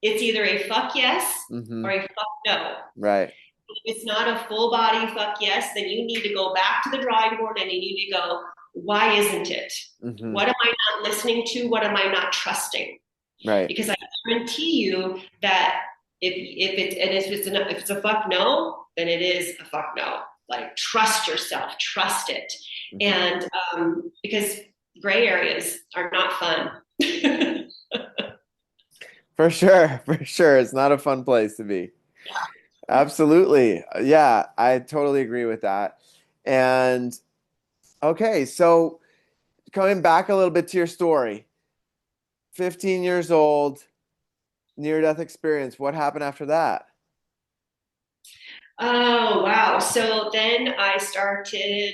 It's either a fuck yes hmm. or a fuck no. Right. If it's not a full body fuck yes, then you need to go back to the drawing board, and you need to go, why isn't it? Hmm. What am I not listening to? What am I not trusting? Right. Because I guarantee you that if it's a fuck no, then it is a fuck no. Like, trust yourself, trust it. Hmm. And because gray areas are not fun. For sure. For sure. It's not a fun place to be. Absolutely. Yeah, I totally agree with that. And okay, so coming back a little bit to your story, 15 years old, near death experience. What happened after that? Oh, wow. So then I started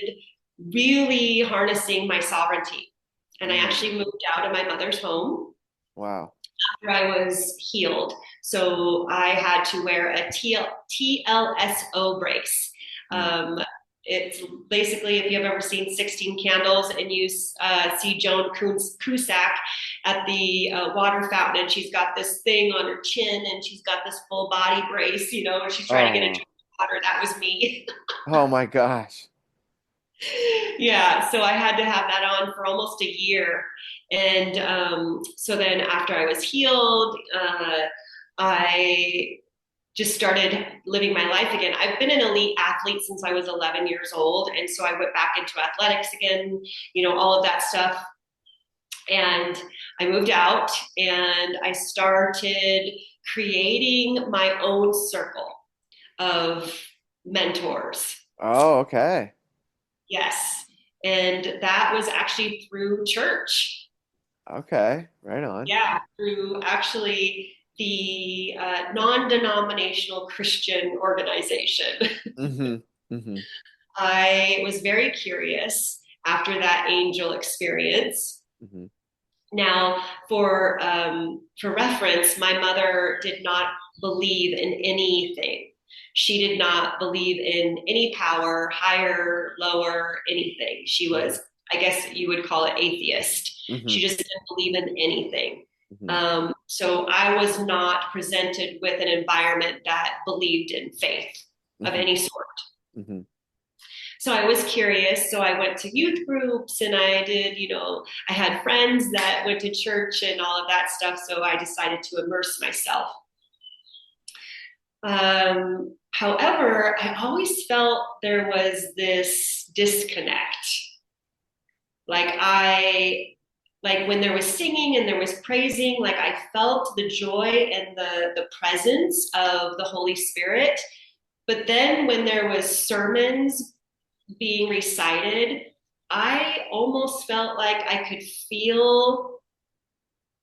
really harnessing my sovereignty. And I Mm, actually moved out of my mother's home wow. after I was healed. So I had to wear a TLSO brace. Mm. Um, it's basically, if you've ever seen 16 Candles, and you see Joan Cusack at the water fountain, and she's got this thing on her chin, and she's got this full body brace, and she's trying to get a Oh, drink of water. That was me. oh my gosh. Yeah, so I had to have that on for almost a year. And so then after I was healed, I just started living my life again. I've been an elite athlete since I was 11 years old. And so I went back into athletics again, all of that stuff. And I moved out, and I started creating my own circle of mentors. Oh, okay. Yes. And that was actually through church. Okay. Right on. Yeah, through actually the non denominational Christian organization. Hmm. Hmm. I was very curious after that angel experience. Hmm. Now, for reference, my mother did not believe in anything. She did not believe in any power, higher, lower, anything. She Hmm. was, I guess you would call it, atheist. Hmm. She just didn't believe in anything. Hmm. So I was not presented with an environment that believed in faith of Hmm. any sort. Hmm. So I was curious. So I went to youth groups, and I did, I had friends that went to church and all of that stuff. So I decided to immerse myself. However, I always felt there was this disconnect. Like Like when there was singing and there was praising, like I felt the joy and the presence of the Holy Spirit. But then when there was sermons being recited, I almost felt like I could feel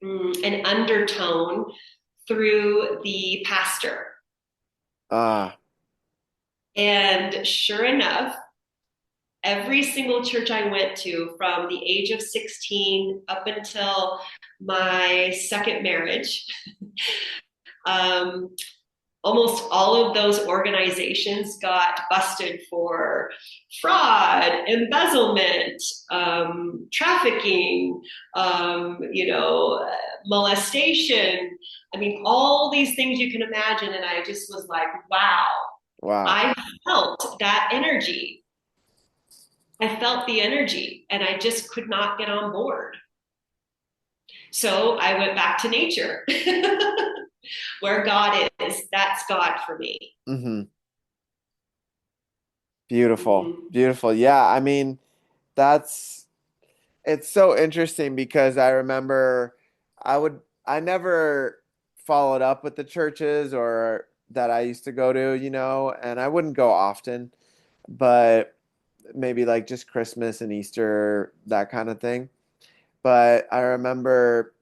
an undertone through the pastor. Ah, And sure enough, every single church I went to from the age of 16 up until my second marriage, um, almost all of those organizations got busted for fraud, embezzlement, trafficking, molestation. I mean, all these things you can imagine. And I just was like, wow, wow. I felt that energy. I felt the energy and I just could not get on board. So I went back to nature. Where God is, that's God for me. Hmm. Beautiful. Mm-hmm. Beautiful. Yeah, I mean, that's it's so interesting because I remember I never followed up with the churches or that I used to go to, and I wouldn't go often, but maybe like just Christmas and Easter, that kind of thing. But I remember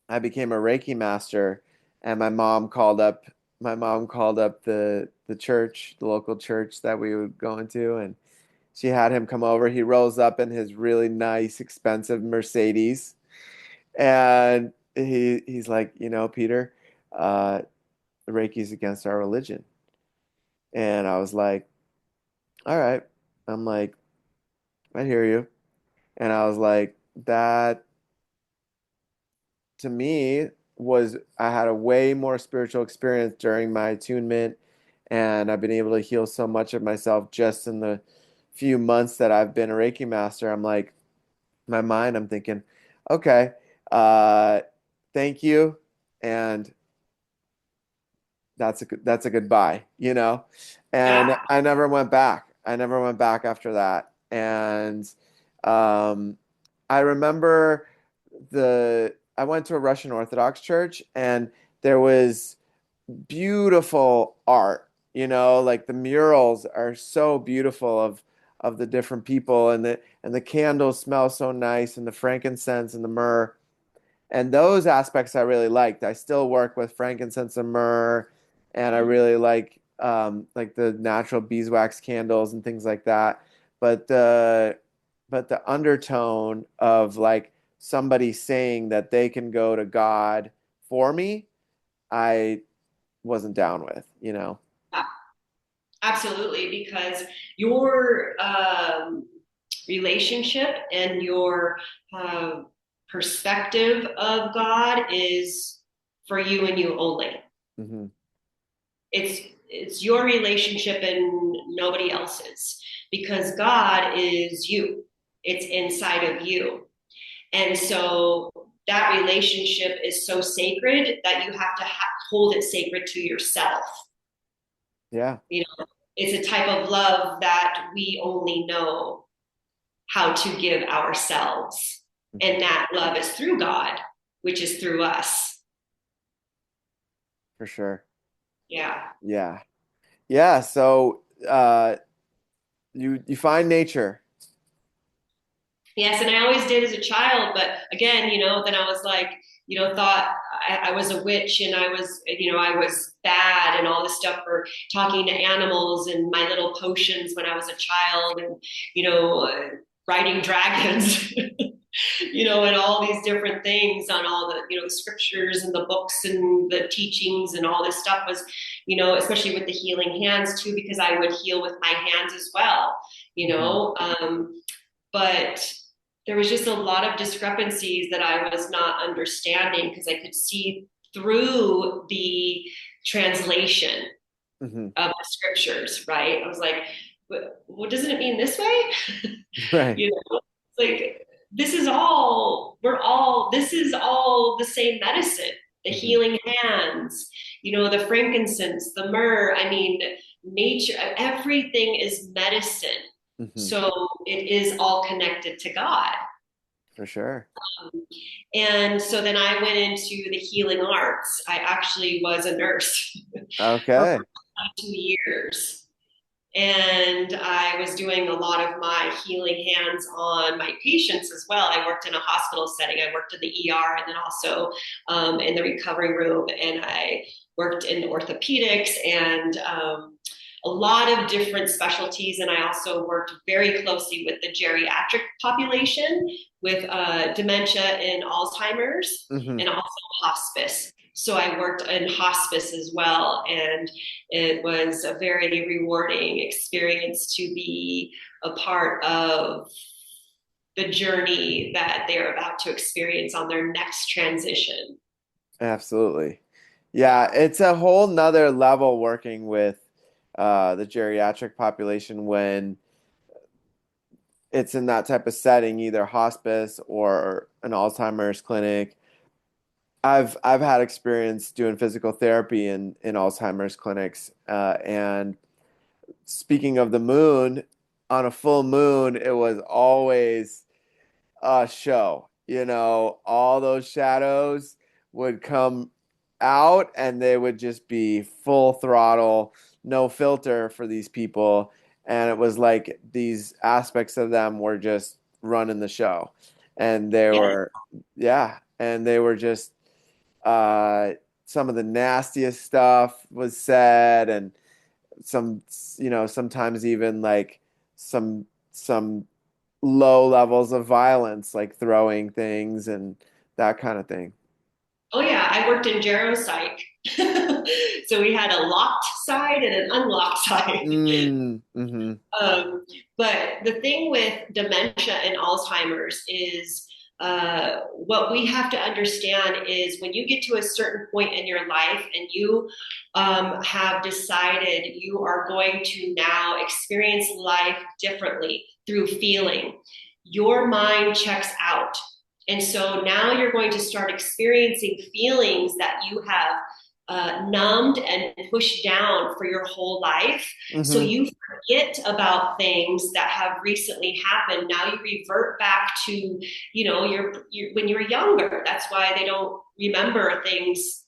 I became a Reiki master, and my mom called up the church, the local church that we would go into, and she had him come over. He rolls up in his really nice, expensive Mercedes, and he's like, Peter, uh, Reiki's against our religion. And I was like, all right. I'm like, I hear you. And I was like, that to me was I had a way more spiritual experience during my attunement, and I've been able to heal so much of myself just in the few months that I've been a Reiki master. I'm like, my mind, I'm thinking, okay, uh, thank you, and that's a goodbye, And Yeah. I never went back. I never went back after that. And um, I remember I went to a Russian Orthodox church, and there was beautiful art, like the murals are so beautiful of the different people, and the candles smell so nice, and the frankincense and the myrrh, and those aspects I really liked. I still work with frankincense and myrrh, and I really like the natural beeswax candles and things like that. But the undertone of like somebody saying that they can go to God for me, I wasn't down with. Absolutely, because your relationship and your uh, perspective of God is for you and you only. Hmm. It's your relationship and nobody else's, because God is you. It's inside of you. And so that relationship is so sacred that you have to hold it sacred to yourself. Yeah. You know, it's a type of love that we only know how to give ourselves. Hmm. And that love is through God, which is through us. For sure. Yeah. Yeah. Yeah. So you find nature. Yes, and I always did as a child, but again, then I was like, thought I was a witch and I was bad and all this stuff for talking to animals and my little potions when I was a child and, riding dragons, and all these different things on all the, scriptures and the books and the teachings and all this stuff was, especially with the healing hands too, because I would heal with my hands as well, Hmm. but there was just a lot of discrepancies that I was not understanding because I could see through the translation Hmm. of the scriptures, right? I was like, what doesn't it mean this way? Right. It's like, this is all the same medicine, the Hmm. healing hands, the frankincense, the myrrh. I mean, nature, everything is medicine. Hmm. So it is all connected to God. For sure. And so then I went into the healing arts. I actually was a nurse for Okay. 2 years. And I was doing a lot of my healing hands on my patients as well. I worked in a hospital setting. I worked in the ER and then also in the recovery room. And I worked in orthopedics and a lot of different specialties. And I also worked very closely with the geriatric population with dementia and Alzheimer's Hmm. and also hospice. So I worked in hospice as well. And it was a very rewarding experience to be a part of the journey that they're about to experience on their next transition. Absolutely. Yeah, it's a whole nother level working with the geriatric population when it's in that type of setting, either hospice or an Alzheimer's clinic. I've had experience doing physical therapy in Alzheimer's clinics, and speaking of the moon, on a full moon, it was always a show. All those shadows would come out and they would just be full throttle, no filter for these people. And it was like these aspects of them were just running the show. And they Yeah. were, yeah, and they were just, uh, some of the nastiest stuff was said, and some, sometimes even like some low levels of violence, like throwing things and that kind of thing. Oh yeah, I worked in geropsych. So we had a locked side and an unlocked side. Mm-hmm. Um, but the thing with dementia and Alzheimer's is what we have to understand is when you get to a certain point in your life and you have decided you are going to now experience life differently through feeling, your mind checks out. And so now you're going to start experiencing feelings that you have numbed and pushed down for your whole life. So Mm-hmm. you forget about things that have recently happened. Now you revert back to, when you were younger. That's why they don't remember things,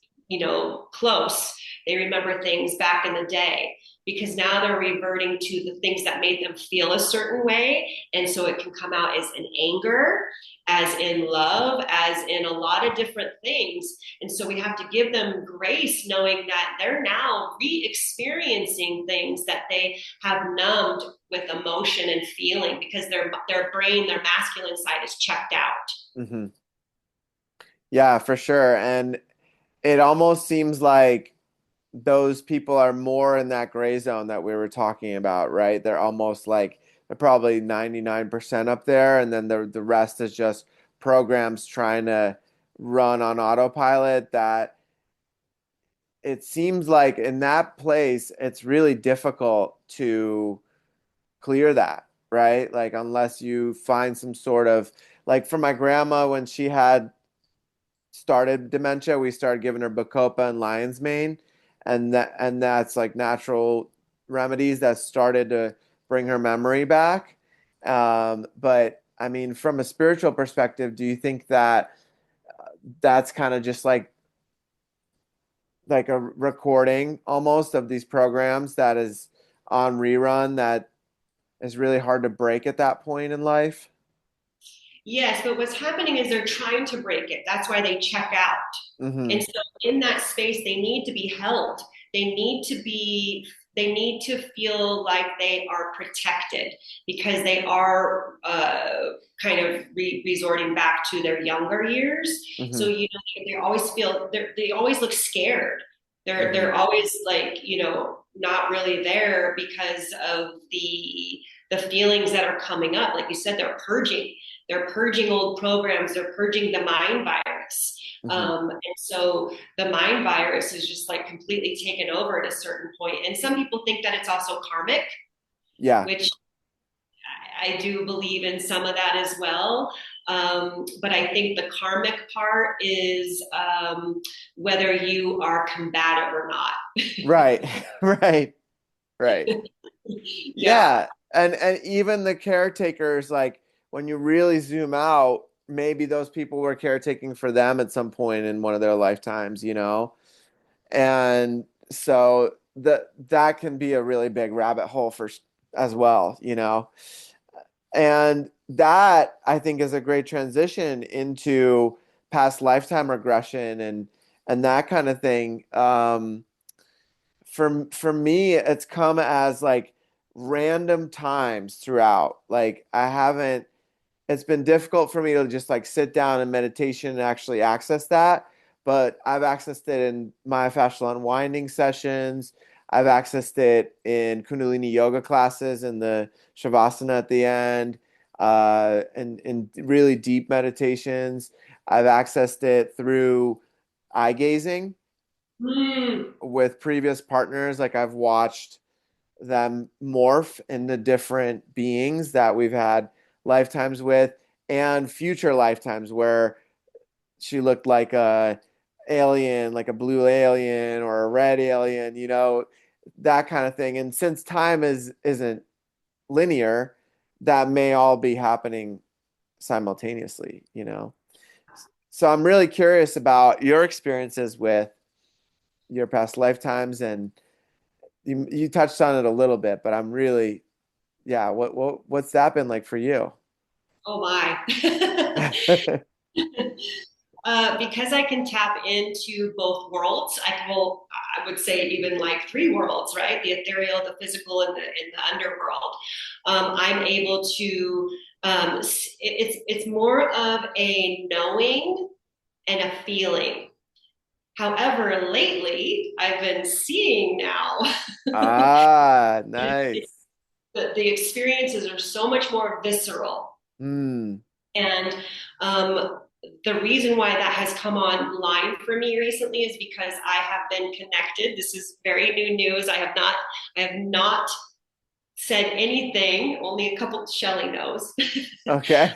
close. They remember things back in the day because now they're reverting to the things that made them feel a certain way. And so it can come out as an anger, as in love, as in a lot of different things. And so we have to give them grace, knowing that they're now re experiencing things that they have numbed with emotion and feeling because their brain, their masculine side is checked out. Mm-hmm. Yeah, for sure. And it almost seems like those people are more in that gray zone that we were talking about, right? They're almost like they're probably 99% up there, and then the rest is just programs trying to run on autopilot. That it seems like in that place, it's really difficult to clear that, right? Like unless you find some sort of, like for my grandma when she had started dementia, we started giving her Bacopa and lion's mane, and that's like natural remedies that started to bring her memory back. But I mean, from a spiritual perspective, do you think that that's kind of just like a recording almost of these programs that is on rerun that is really hard to break at that point in life? Yes, but what's happening is they're trying to break it. That's why they check out. Hmm. And so in that space, they need to be held. They need to feel like they are protected because they are kind of resorting back to their younger years. So, Hmm. they always they always look scared. Hmm. They're always like, not really there because of the feelings that are coming up. Like you said, they're purging old programs. They're purging the mind virus. Hmm. And so the mind virus is just like completely taken over at a certain point. And some people think that it's also karmic, Yeah. which I do believe in some of that as well. But I think the karmic part is whether you are combative or not. Right. Right. Right. Yeah. Yeah. And even the caretakers, like when you really zoom out, maybe those people were caretaking for them at some point in one of their lifetimes, and so that can be a really big rabbit hole for as well. And that I think is a great transition into past lifetime regression and that kind of thing. For me, it's come as like random times throughout. Like I haven't it's been difficult for me to just like sit down in meditation and actually access that. But I've accessed it in myofascial unwinding sessions. I've accessed it in Kundalini yoga classes and the Shavasana at the end, and in really deep meditations. I've accessed it through eye gazing Mm. with previous partners. Like I've watched them morph into different beings that we've had lifetimes with and future lifetimes where she looked like a alien, like a blue alien or a red alien, that kind of thing. And since time isn't linear, that may all be happening simultaneously. So I'm really curious about your experiences with your past lifetimes, and you touched on it a little bit, but I'm really, yeah, what's that been like for you? Oh my. Because I can tap into both worlds, I would say even like three worlds, right? The ethereal, the physical, and the underworld. I'm able to. It's more of a knowing and a feeling. However, lately I've been seeing now. Ah, it, nice. the experiences are so much more visceral. Hmm. And the reason why that has come online for me recently is because I have been connected. This is very new news. I have not said anything. Only a couple. Shelley knows. Okay.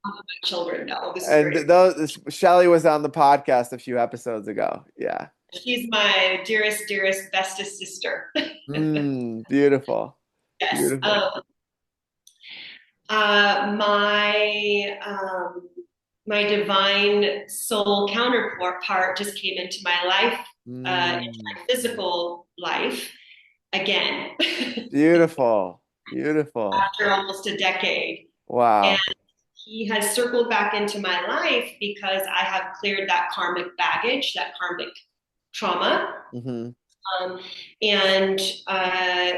My children know. This is And very. Shelly was on the podcast a few episodes ago. Yeah. She's my dearest, dearest, bestest sister. Beautiful. Yes. Beautiful. My divine soul counterpart just came into my life, into Mm, my physical life again beautiful. Beautiful. after almost a decade. And Wow. he has circled back into my life because I have cleared that karmic baggage, that karmic trauma. Hmm. Um, and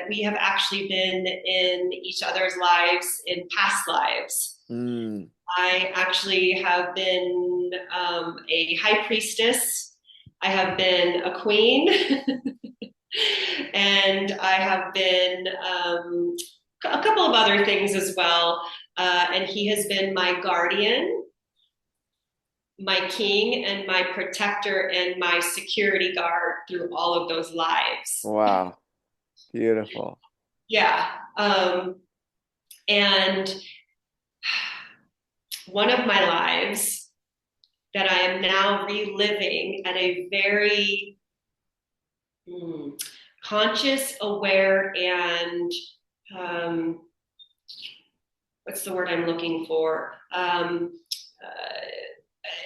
we have actually been in each other's lives in past lives. Mm. I actually have been a high priestess. I have been a queen, and I have been a couple of other things as well. And he has been my guardian, my king, and my protector, and my security guard through all of those lives. Wow. Beautiful. Yeah. And one of my lives that I am now reliving at a very conscious, aware, and um, what's the word I'm looking for?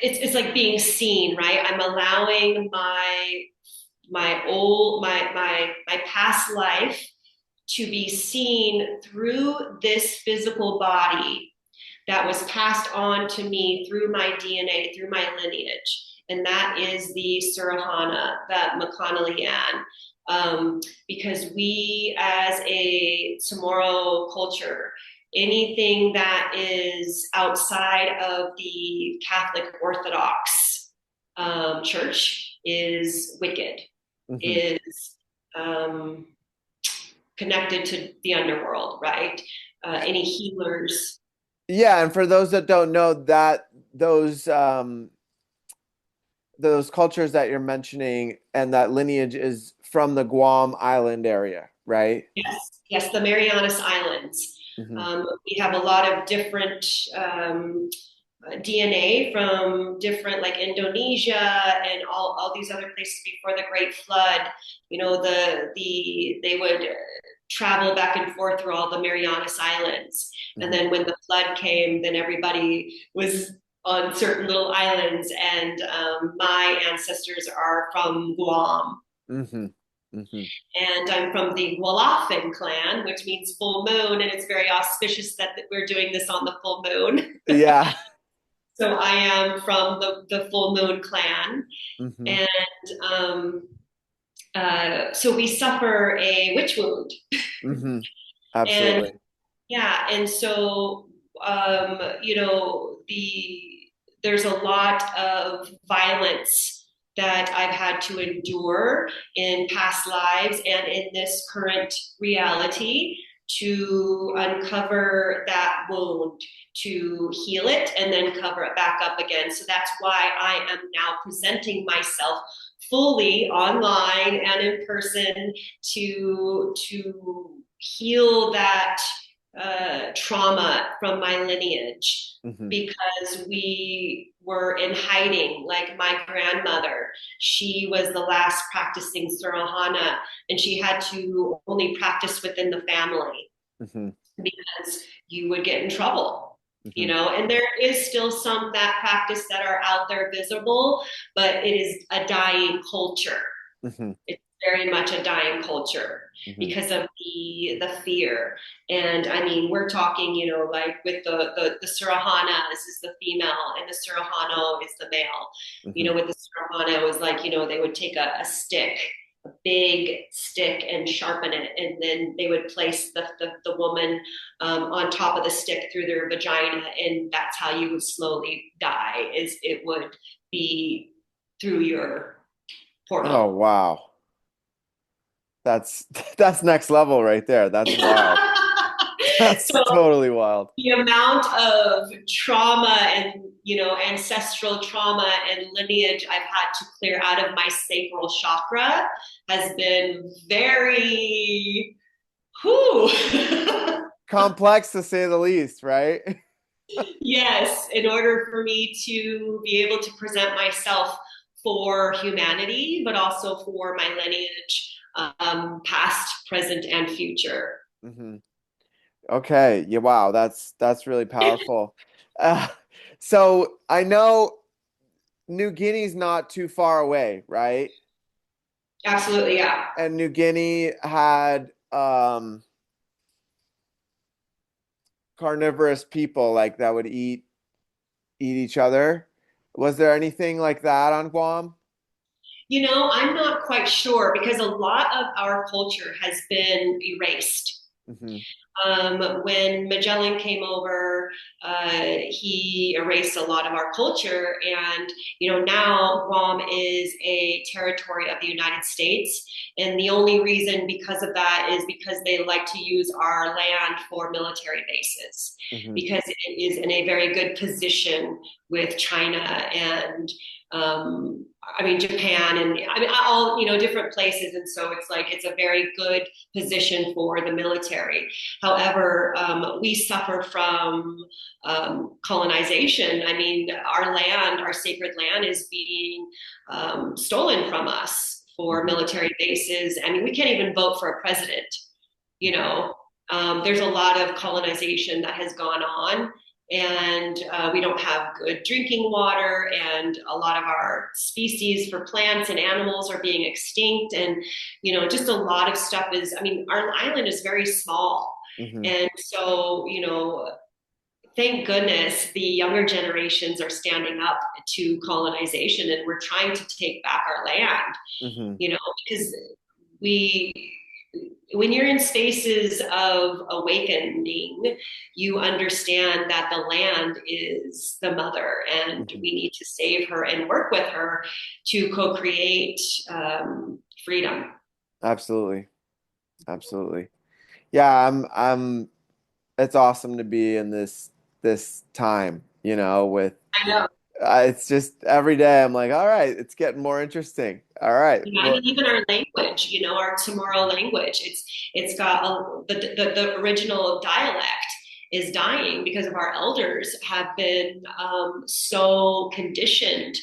It's like being seen, right? I'm allowing my past life to be seen through this physical body that was passed on to me through my DNA, through my lineage. And that is the Surahana, that Makanalian. Because we, as a Chamorro culture, anything that is outside of the Catholic Orthodox church is wicked, Hmm. is connected to the underworld, right? Any healers. Yeah, and for those that don't know that those cultures that you're mentioning and that lineage is from the Guam Island area, right? Yes, yes, the Marianas Islands. Hmm. We have a lot of different DNA from different, like Indonesia and all these other places before the Great Flood. You know, they would travel back and forth through all the Marianas Islands, and Hmm. then when the flood came, then everybody was on certain little islands. And my ancestors are from Guam. Mm-hmm. Mm-hmm. And I'm from the Walafin clan, which means full moon. And it's very auspicious that we're doing this on the full moon. Yeah. So I am from the full moon clan. Mm-hmm. And so we suffer a witch wound. Mm-hmm. And Absolutely. yeah, and so there's a lot of violence that I've had to endure in past lives and in this current reality to uncover that wound, to heal it, and then cover it back up again. So that's why I am now presenting myself fully online and in person to heal that trauma from my lineage Mm-hmm. because we were in hiding. Like my grandmother, she was the last practicing Surohana, and she had to only practice within the family Mm-hmm. because you would get in trouble. Mm-hmm. And there is still some that practice that are out there visible, but it is a dying culture. Mm-hmm. It's very much a dying culture Mm-hmm. because of the fear. And I mean, we're talking, like with the Surahana, this is the female, and the Surahano is the male. Mm-hmm. With the Surahana, it was like, they would take a stick, a big stick, and sharpen it, and then they would place the woman on top of the stick through their vagina, and that's how you would slowly die. Is it would be through your Oh, portal. wow. That's that's next level right there. That's wild. That's So totally wild. the amount of trauma and ancestral trauma and lineage I've had to clear out of my sacral chakra has been very whew. Complex to say the least, right? Yes, in order for me to be able to present myself for humanity, but also for my lineage, past, present, and future. Hmm. Okay. Yeah. Wow. That's really powerful. Uh, so I know New Guinea's not too far away, right? Absolutely, yeah. And New Guinea had carnivorous people like that would eat each other. Was there anything like that on Guam? I'm not quite sure because a lot of our culture has been erased. Hmm. When Magellan came over, he erased a lot of our culture. And, now Guam is a territory of the United States. And the only reason because of that is because they like to use our land for military bases Hmm. because it is in a very good position with China and Japan and all, different places. And so it's like, it's a very good position for the military. However, we suffer from colonization. I mean, our land, our sacred land is being stolen from us for Hmm. military bases. I mean, we can't even vote for a president, you know. There's a lot of colonization that has gone on, and we don't have good drinking water, and a lot of our species for plants and animals are being extinct, and just a lot of stuff is, our island is very small, Hmm. and so thank goodness the younger generations are standing up to colonization, and we're trying to take back our land, Hmm. because we when you're in spaces of awakening, you understand that the land is the mother, and Hmm. we need to save her and work with her to co-create freedom. Absolutely. Absolutely. Yeah, I'm it's awesome to be in this time, with I know. it's just every day I'm like, all right, it's getting more interesting. All right. Well, Even our language, our tomorrow language, it's got the original dialect is dying because of our elders have been so conditioned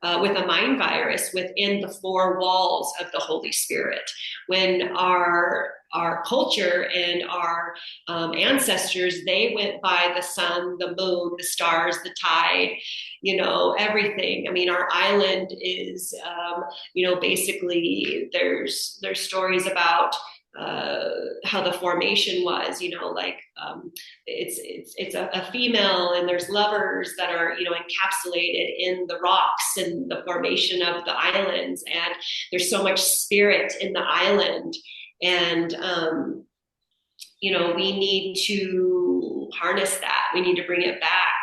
with a mind virus within the four walls of the Holy Spirit. When our culture and our ancestors, they went by the sun, the moon, the stars, the tide, everything. I mean, our island is, basically there's stories about how the formation was, it's a female, and there's lovers that are encapsulated in the rocks and the formation of the islands, and there's so much spirit in the island, and we need to harness that. We need to bring it back.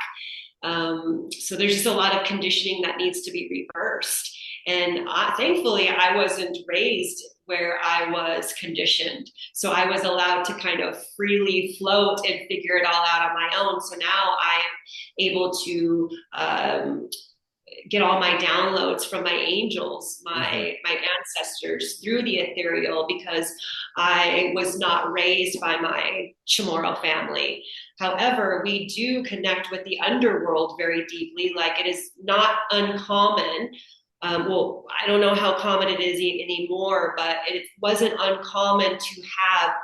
So there's just a lot of conditioning that needs to be reversed. And thankfully, I wasn't raised where I was conditioned. So I was allowed to kind of freely float and figure it all out on my own. So now I am able to get all my downloads from my angels, my ancestors through the ethereal, because I was not raised by my Chamorro family. However, we do connect with the underworld very deeply. Like, it is not uncommon. Well, I don't know how common it is anymore, but it wasn't uncommon to have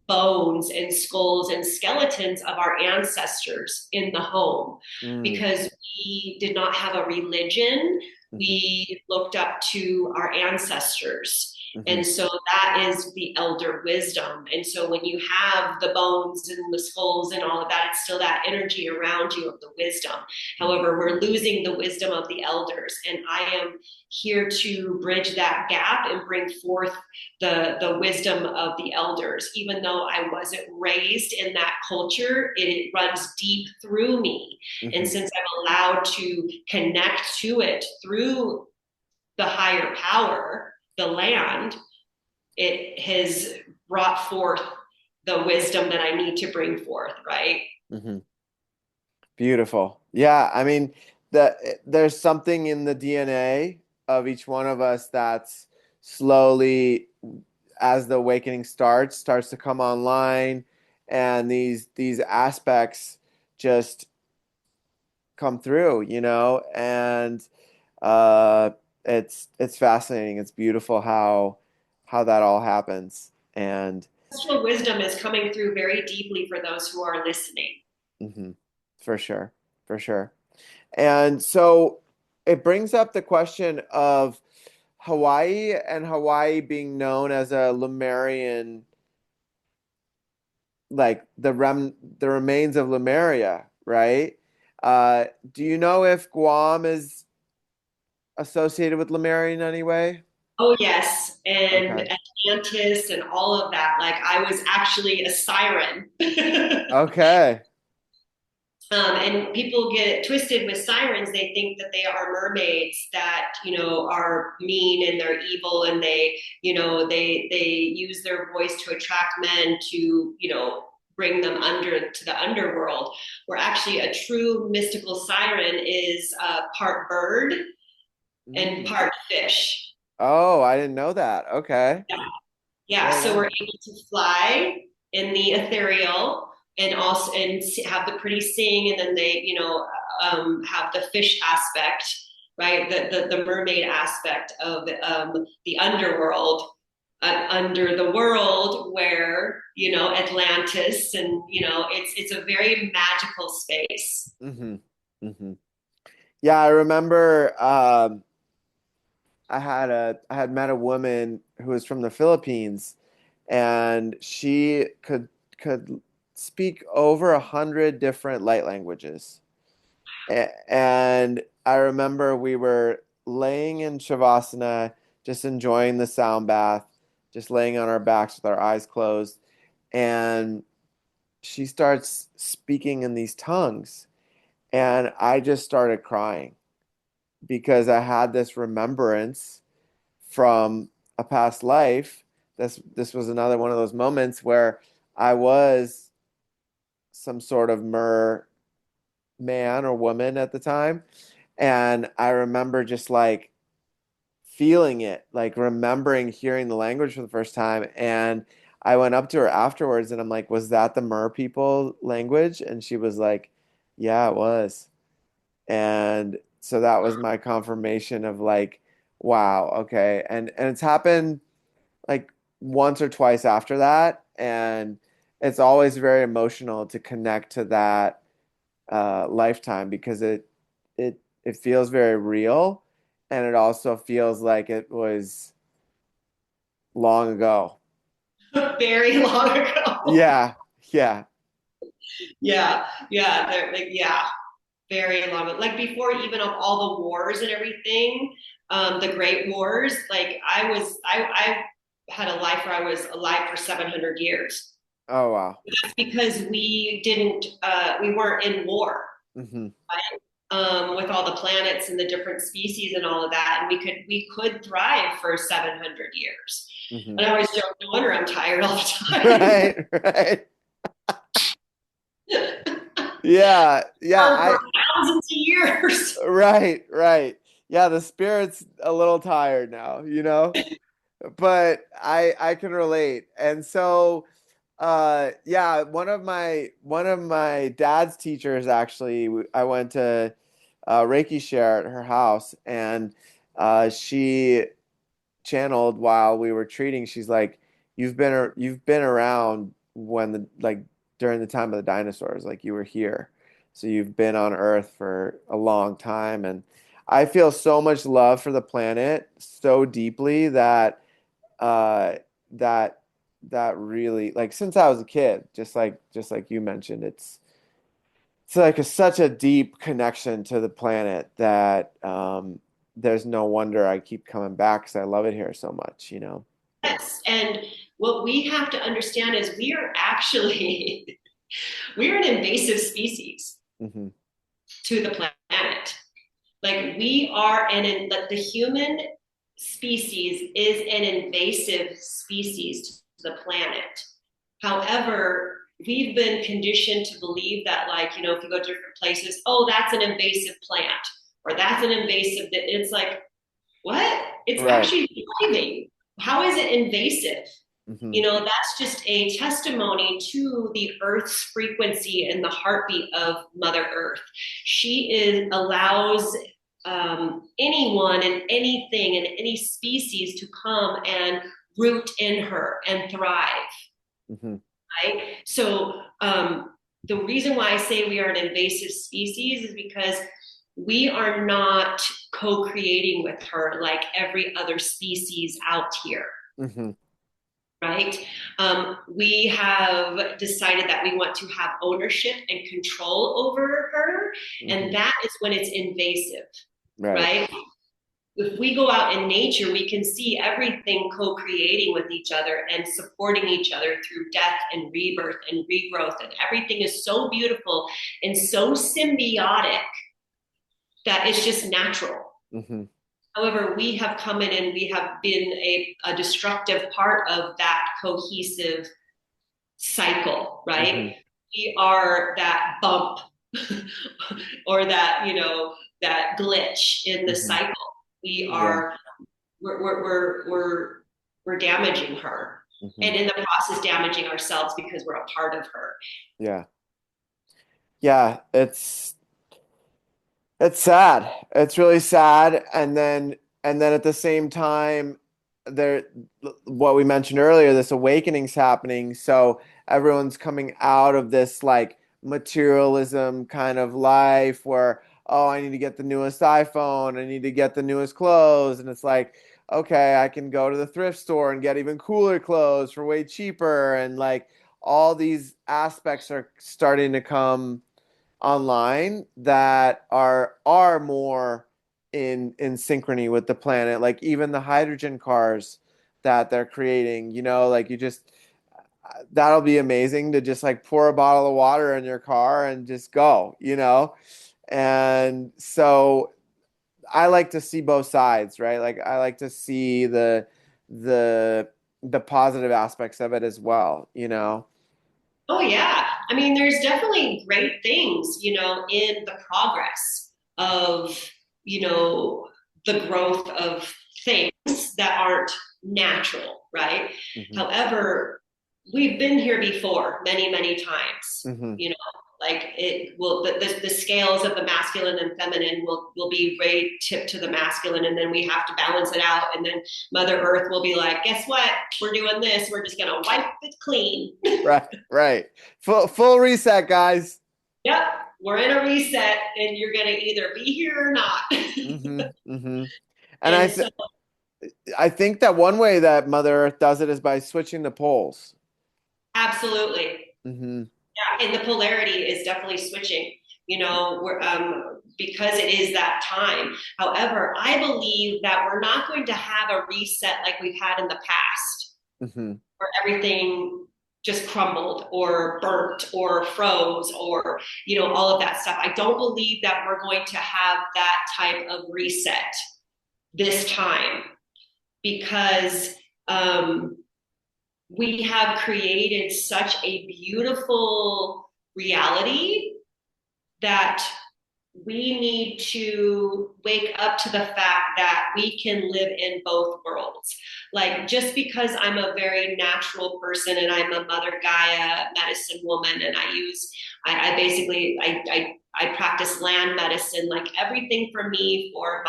bones and skulls and skeletons of our ancestors in the home, Mm. because we did not have a religion. Mhm. We looked up to our ancestors. Mhm. And so that is the elder wisdom. And so when you have the bones and the skulls and all of that, it's still that energy around you of the wisdom. However, we're losing the wisdom of the elders. And I am here to bridge that gap and bring forth the wisdom of the elders. Even though I wasn't raised in that culture, it runs deep through me. And Mhm. since I'm allowed to connect to it through the higher power, the land, it has brought forth the wisdom that I need to bring forth, right? Mhm. Beautiful. Yeah, I mean, there's something in the DNA of each one of us that's slowly, as the awakening starts to come online, and these aspects just come through, and uh, it's fascinating. It's beautiful how that all happens, and Ancestral wisdom is coming through very deeply for those who are listening. mhm, for sure, for sure. And so it brings up the question of Hawaii, and Hawaii being known as a Lemurian, like the remains of Lemuria, right? Do you know if Guam is associated with Lemuria in any way? Oh, yes. And Okay. Atlantis and all of that. Like, I was actually a siren. Okay. And people get twisted with sirens. They think that they are mermaids that, are mean and they're evil, and they use their voice to attract men to, bring them under to the underworld. Where actually a true mystical siren is part bird and Mm. part fish. Oh, I didn't know that. Okay. Yeah. Yeah, Yeah, so yeah. we're able to fly in the ethereal, and also have the pretty sing, and then they have the fish aspect, right? The mermaid aspect of the underworld, under the world, where Atlantis, and it's a very magical space. hmm hmm Yeah, I remember I had met a woman who was from the Philippines, and she could speak over 100 different light languages. And I remember we were laying in Shavasana, just enjoying the sound bath, just laying on our backs with our eyes closed, and she starts speaking in these tongues, and I just started crying because I had this remembrance from a past life. This was another one of those moments where I was some sort of mer man or woman at the time, and I remember just like feeling it, like remembering hearing the language for the first time. And I went up to her afterwards and I'm like, "Was that the mer people language?" And she was like, "Yeah, it was." And so that was my confirmation of like, wow, okay. And it's happened like once or twice after that, and it's always very emotional to connect to that lifetime because it feels very real, and it also feels like it was long ago. Very long ago. Yeah, yeah. Yeah, yeah, they're like, yeah, very long. Like before even of all the wars and everything, the Great Wars. Like I had a life where I was alive for 700 years. Oh wow. That's because we weren't in war, Hmm. right? With all the planets and the different species and all of that, and we could thrive for 700 years. Hmm. And I always joke, no wonder I'm tired all the time. Right, right. Yeah, yeah, For thousands of years. right, right. Yeah, the spirit's a little tired now, but I can relate. And so yeah, one of my dad's teachers actually, I went to Reiki share at her house, and she channeled while we were treating. She's like, you've been around when the like during the time of the dinosaurs, like you were here. So you've been on Earth for a long time, and I feel so much love for the planet so deeply that uh that that really, like, since I was a kid, just like you mentioned, it's like such a deep connection to the planet that there's no wonder I keep coming back because I love it here so much. Yes. And what we have to understand is we are actually we're an invasive species Hmm. to the planet. Like we are like the human species is an invasive species to the planet. However, we've been conditioned to believe that, like, if you go to different places, oh, that's an invasive plant or that's an invasive. That it's like, what? It's Right. actually thriving. How is it invasive? Hmm. That's just a testimony to the Earth's frequency and the heartbeat of Mother Earth. Allows anyone and anything and any species to come and root in her and thrive, Hmm. right? So the reason why I say we are an invasive species is because we are not co-creating with her like every other species out here, Hmm. right? We have decided that we want to have ownership and control over her, Hmm. and that is when it's invasive, Right. right? If we go out in nature, we can see everything co-creating with each other and supporting each other through death and rebirth and regrowth, and everything is so beautiful and so symbiotic that it's just natural. Hmm. However, we have come in and we have been a destructive part of that cohesive cycle, Hmm. right? We are that bump or that glitch in the Hmm. cycle. We Yeah. are we're damaging her, Hmm. and in the process damaging ourselves because we're a part of her. Yeah. Yeah. It's sad. It's really sad. And then at the same time, there, what we mentioned earlier, this awakening's happening. So everyone's coming out of this like materialism kind of life where, oh, I need to get the newest iPhone, I need to get the newest clothes. And it's like, okay, I can go to the thrift store and get even cooler clothes for way cheaper. And like all these aspects are starting to come online that are more in synchrony with the planet, like even the hydrogen cars that they're creating, like you just that'll be amazing to just like pour a bottle of water in your car and just go. And so I like to see both sides, right? Like I like to see the the positive aspects of it as well. Oh yeah. I mean, there's definitely great things, in the progress of, you know, the growth of things that aren't natural, right? Hmm. However, we've been here before many, many times, Hmm. you know. Like it will, the scales of the masculine and feminine will be way tipped to the masculine, and then we have to balance it out. And then Mother Earth will be like, guess what? We're doing this. We're just gonna wipe it clean. Right, right. Full reset, guys. Yep, we're in a reset, and you're gonna either be here or not. Hmm. Hmm. And And so, I think that one way that Mother Earth does it is by switching the poles. absolutely, Hmm. yeah, and the polarity is definitely switching. We're, because it is that time. However, I believe that we're not going to have a reset like we've had in the past, Hmm. where everything just crumbled or burnt or froze or all of that stuff. I don't believe that we're going to have that type of reset this time, because we have created such a beautiful reality that we need to wake up to the fact that we can live in both worlds. Like, just because I'm a very natural person and I'm a Mother Gaia medicine woman, and I basically, I practice land medicine, like everything for me, for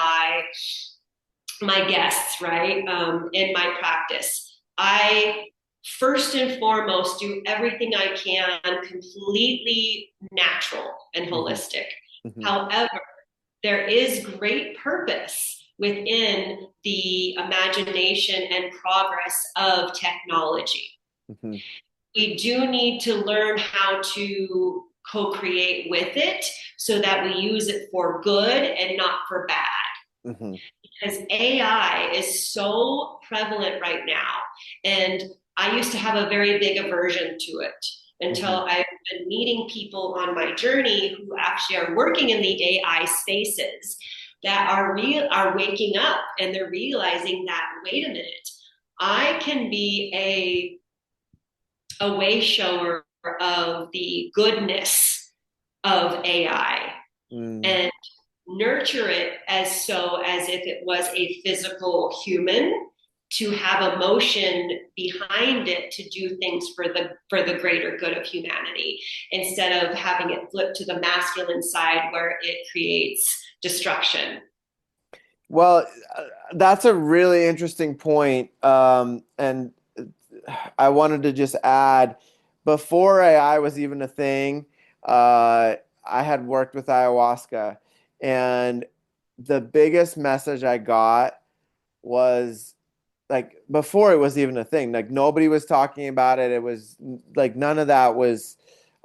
my guests, right? In my practice, I first and foremost do everything I can completely natural and Hmm. holistic. Hmm. However, there is great purpose within the imagination and progress of technology. Hmm. We do need to learn how to co create with it so that we use it for good and not for bad. Hmm. Because AI is so prevalent right now. And I used to have a very big aversion to it Hmm. until I've been meeting people on my journey who actually are working in the AI spaces, that are waking up, and they're realizing that, wait a minute, I can be a way shower of the goodness of AI Mm. and nurture it as if it was a physical human, to have emotion behind it, to do things for the greater good of humanity, instead of having it flip to the masculine side where it creates destruction. Well, that's a really interesting point. And I wanted to just add, before AI was even a thing, I had worked with ayahuasca, and the biggest message I got was like before it was even a thing. Like nobody was talking about it. It was like none of that was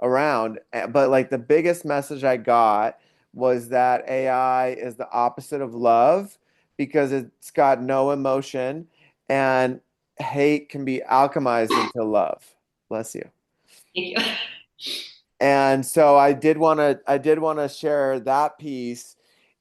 around. But like the biggest message I got was that AI is the opposite of love because it's got no emotion, and hate can be alchemized into love. Bless you. Thank you. And so I did want to share that piece,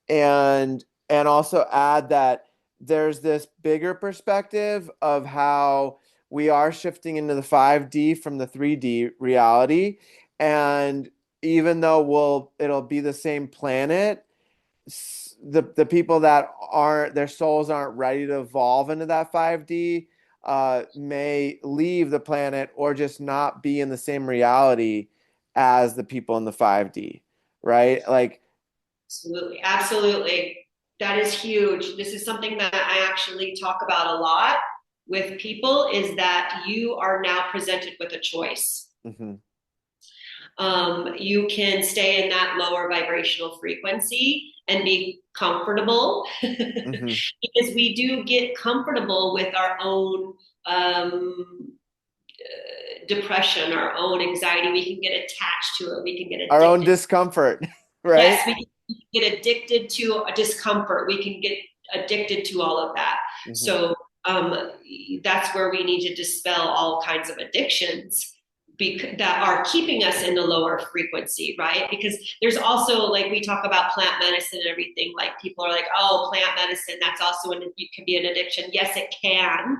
and also add that there's this bigger perspective of how we are shifting into the 5D from the 3D reality. And even though it'll be the same planet, the people that aren't, their souls aren't ready to evolve into that 5D may leave the planet or just not be in the same reality as the people in the 5D, right? Like, Absolutely. Absolutely. That is huge. This is something that I actually talk about a lot with people, is that you are now presented with a choice. mhm, You can stay in that lower vibrational frequency and be comfortable, mhm. because we do get comfortable with our own depression, our own anxiety. We can get attached to it. We can get Our own addicted. discomfort, right? Yes, we can get addicted to a discomfort. We can get addicted to all of that. Mhm. So that's where we need to dispel all kinds of addictions that are keeping us in the lower frequency, right? Because there's also, like, we talk about plant medicine and everything. Like, people are like, oh, plant medicine, that's also it can be an addiction. Yes, it can,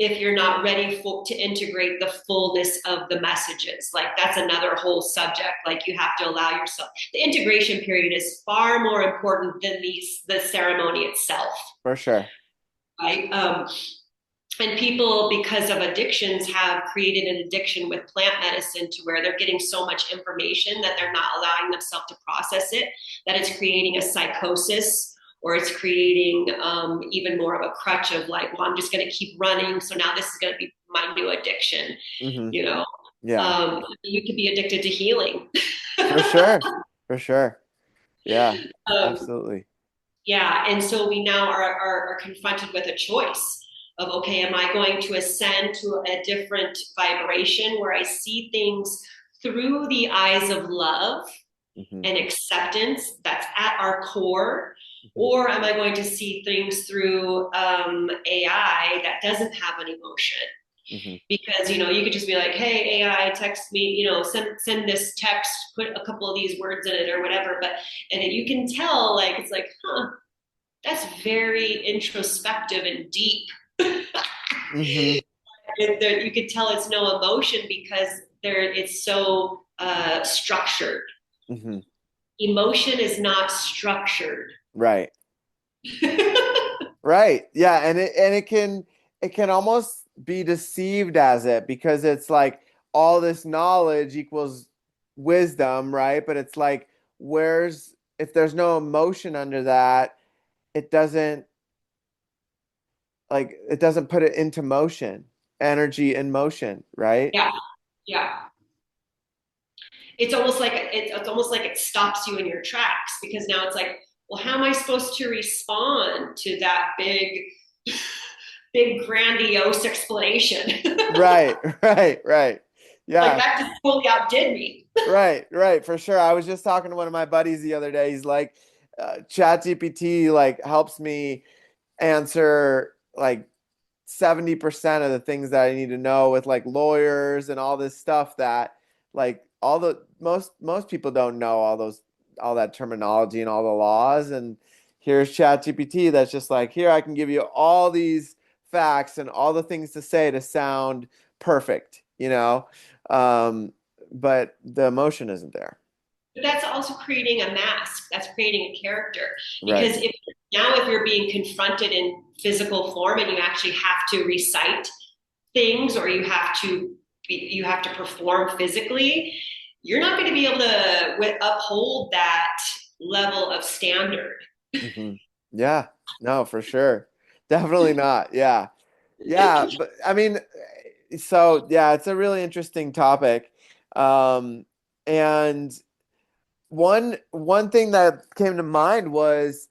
if you're not ready to integrate the fullness of the messages. Like, that's another whole subject. Like, you have to allow yourself, the integration period is far more important than the ceremony itself, For sure. right? And people, because of addictions, have created an addiction with plant medicine to where they're getting so much information that they're not allowing themselves to process it, that it's creating a psychosis, or it's creating even more of a crutch of like, well, I'm just going to keep running. So now this is going to be my new addiction, Hmm. you know. Yeah, You could be addicted to healing. for sure. For sure. Yeah, um, absolutely. Yeah, and so we now are confronted with a choice of, okay, am I going to ascend to a different vibration where I see things through the eyes of love Hmm. and acceptance that's at our core? Hmm. Or am I going to see things through AI that doesn't have an emotion? Hmm. Because you could just be like, hey, AI, text me, send this text, put a couple of these words in it or whatever. But and then you can tell, like, it's like, huh, that's very introspective and deep. Hmm. There, you could tell it's no emotion because it's so structured. Hmm. Emotion is not structured. Right. Right. Yeah, and it can almost be deceived as it, because it's like all this knowledge equals wisdom, right? But it's like, where's if there's no emotion under that, it doesn't it doesn't put it into motion, energy in motion, right? Yeah, yeah. It's almost like it stops you in your tracks because now it's like, well, how am I supposed to respond to that big grandiose explanation? Right, right, right. Like Yeah. that just totally outdid me. Right, right, for sure. I was just talking to one of my buddies the other day. He's like, ChatGPT like helps me answer like 70% of the things that I need to know with like lawyers and all this stuff that like all the most people don't know all that terminology and all the laws. And here's ChatGPT that's just like, here, I can give you all these facts and all the things to say to sound perfect, you know? Um, but the emotion isn't there. But that's also creating a mask. That's creating a character. Right. Because if you're being confronted in physical form and you actually have to recite things, or you have to perform physically, you're not going to be able to uphold that level of standard. Hmm. Yeah. No, for sure. Definitely not. Yeah. Yeah, but I mean, so yeah, it's a really interesting topic. Um, and one thing that came to mind was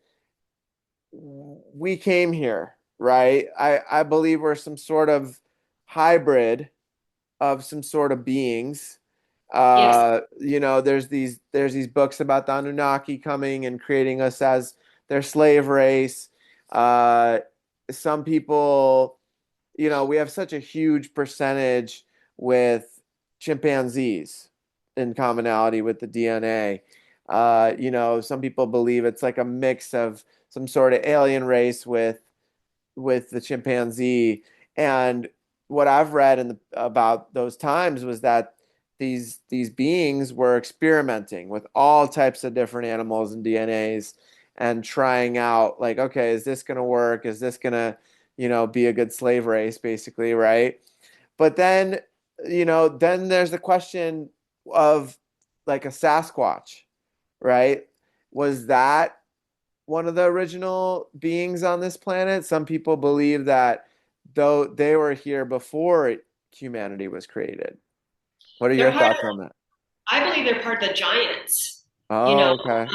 we came here, right? I believe we're some sort of hybrid of some sort of beings. Yes, There's these books about the Anunnaki coming and creating us as their slave race. Uh, some people, we have such a huge percentage with chimpanzees in commonality with the DNA. Some people believe it's like a mix of some sort of alien race with the chimpanzee. And what I've read about those times was that these beings were experimenting with all types of different animals and DNAs and trying out like, okay, is this going to work? Is this going to, be a good slave race, basically, right? But then there's the question of like a Sasquatch, right? Was that one of the original beings on this planet? Some people believe that though they were here before humanity was created. What are they're your part of, thoughts on that? I believe they're part of the giants, you know. Oh, okay.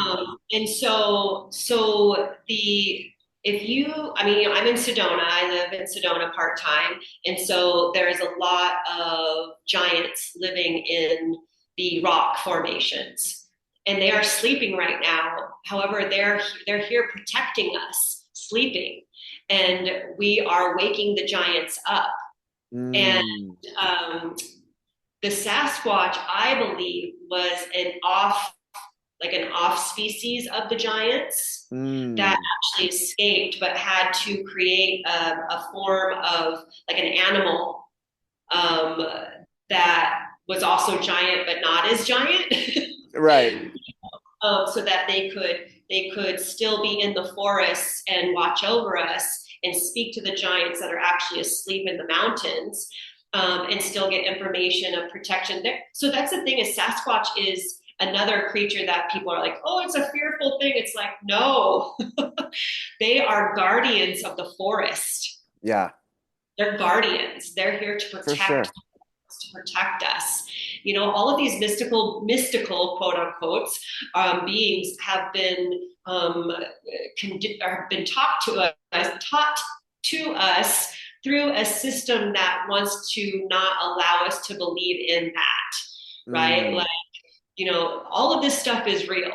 And so the if you, I mean, I'm in Sedona. I live in Sedona part time, and so there is a lot of giants living in the rock formations, and they are sleeping right now. However, they're here protecting us, sleeping, and we are waking the giants up. And Mm, um, the Sasquatch, I believe, was an off species of the giants that mm, actually escaped, but had to create a form of like an animal um, that was also giant, but not as giant, right. so that they could still be in the forests and watch over us. and speak to the giants that are actually asleep in the mountains, and still get information of protection there. So that's the thing, is Sasquatch is another creature that people are like, oh, it's a fearful thing. It's like, no, they are guardians of the forest. Yeah, They're guardians. They're here for sure. to protect us. You know, all of these mystical quote unquote beings have been taught to us through a system that wants to not allow us to believe in that, right? Mm, Like, you know, all of this stuff is real.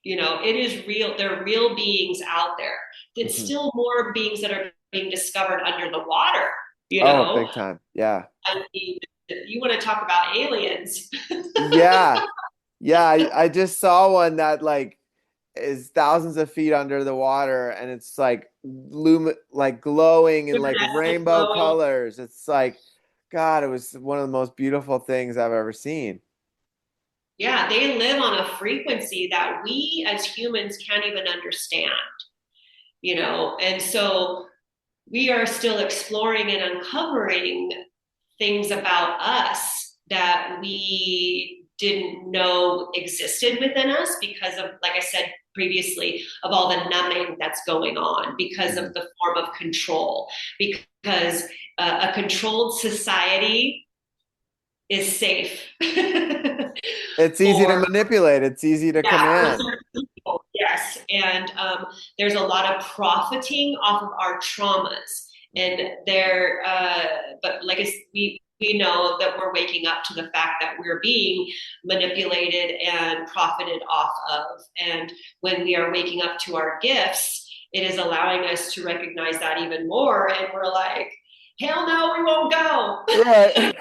You know, it is real. There are real beings out there. It's mhm. still more beings that are being discovered under the water, you Oh, know? big time. Yeah. I mean, you want to talk about aliens. Yeah. Yeah, I just saw one that like is thousands of feet under the water and it's like glowing in like Luminescent rainbow glowing. colors. It's like, God, it was one of the most beautiful things I've ever seen. Yeah, they live on a frequency that we as humans can't even understand, you know? And so we are still exploring and uncovering things about us that we didn't know existed within us because of, like I said previously, of all the numbing that's going on because Mhm. of the form of control. Because a controlled society is safe It's easy to for, manipulate. It's easy to yeah, for command. certain people. Yes. And there's a lot of profiting off of our traumas. Mhm. And but like we know that we're waking up to the fact that we're being manipulated and profited off of. And when we are waking up to our gifts, it is allowing us to recognize that even more. And we're like, hell no, we won't go. Right.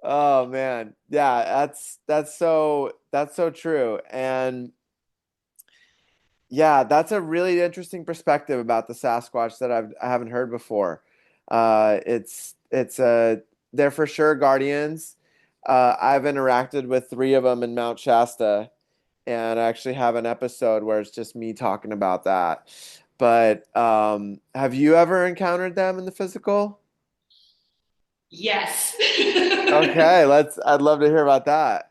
Oh man. Yeah, that's so true. And yeah, that's a really interesting perspective about the Sasquatch that I haven't heard before. It's they're for sure guardians. I've interacted with three of them in Mount Shasta, and I actually have an episode where it's just me talking about that. But have you ever encountered them in the physical? Yes. Okay, I'd love to hear about that.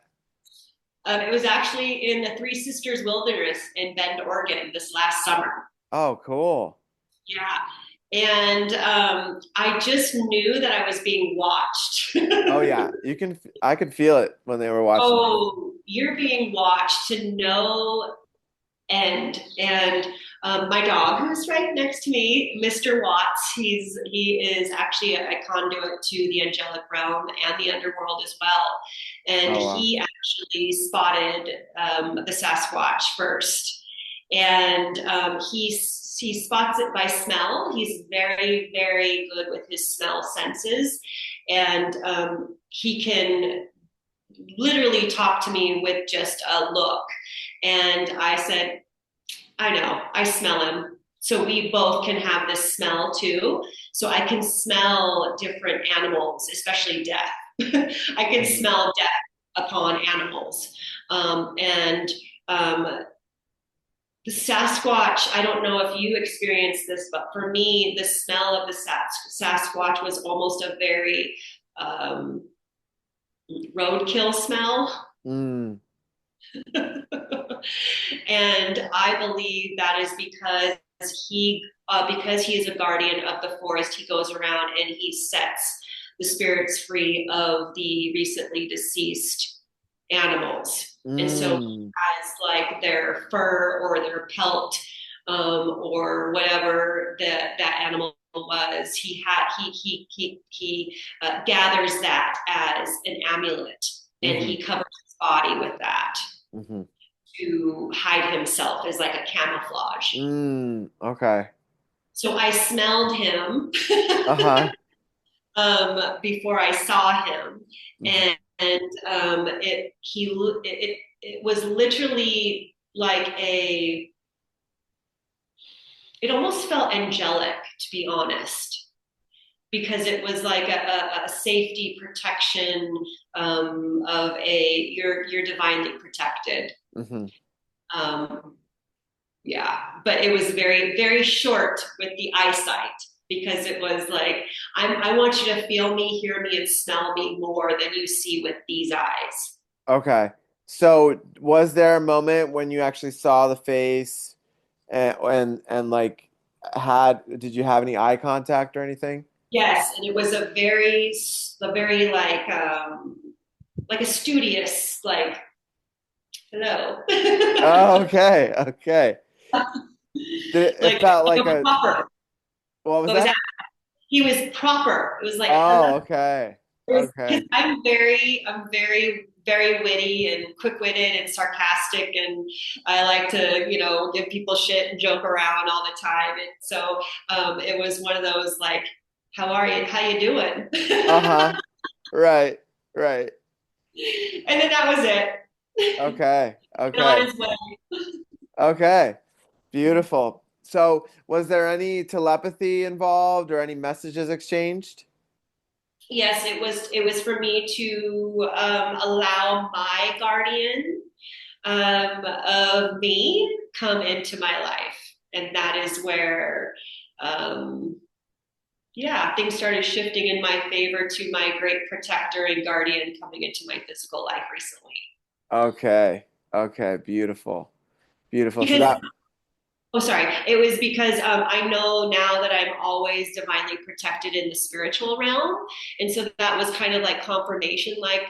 It was actually in the Three Sisters Wilderness in Bend, Oregon this last summer. Oh, cool. Yeah. And I just knew that I was being watched. Oh yeah, I could feel it when they were watching you. Oh, you're being watched to no end. And my dog, who's right next to me, Mr. Watts, he is actually a conduit to the angelic realm and the underworld as well. And Oh wow. he actually spotted the Sasquatch first, and he spots it by smell. He's very very good with his smell senses, and he can literally talk to me with just a look. And I said, I know, I smell him. So we both can have this smell too. So I can smell different animals, especially death. I can Mhm. smell death upon animals. And the Sasquatch, I don't know if you experienced this, but for me, the smell of the Sasquatch was almost a very um, roadkill smell. Mm, And I believe that is because he is a guardian of the forest, he goes around and he sets the spirits free of the recently deceased animals. And so mm, as like their fur or their pelt, or whatever that animal was, he gathers that as an amulet, and hmm he covers his body with that hmm to hide himself as like a camouflage. okay. So I smelled him Uh-huh. before I saw him, hmm and it was literally like it almost felt angelic, to be honest, because it was like a safety protection, of you're divinely protected. hmm Um, yeah, but it was very, very short with the eyesight because it was like, I want you to feel me, hear me, and smell me more than you see with these eyes. Okay. So was there a moment when you actually saw the face and like did you have any eye contact or anything? Yes, and it was a very like a studious, like, hello. Oh, okay. Okay. It felt Like like a a proper. what was What was that? that? He was proper. It was like, hello. Oh, okay. Because Okay. I'm very, very witty and quick-witted and sarcastic, and I like to, give people shit and joke around all the time. And so it was one of those like, how are you? How you doing? Uh-huh. Right. Right. And then that was it. Okay. And on Okay. his way. Okay. Beautiful. So, was there any telepathy involved or any messages exchanged? Yes, it was for me to allow my guardian of me come into my life, and that is where um, yeah, things started shifting in my favor to my great protector and guardian coming into my physical life recently. Okay. Okay. Beautiful. Beautiful. So Because that, Oh, sorry. It was because I know now that I'm always divinely protected in the spiritual realm, and so that was kind of like confirmation. Like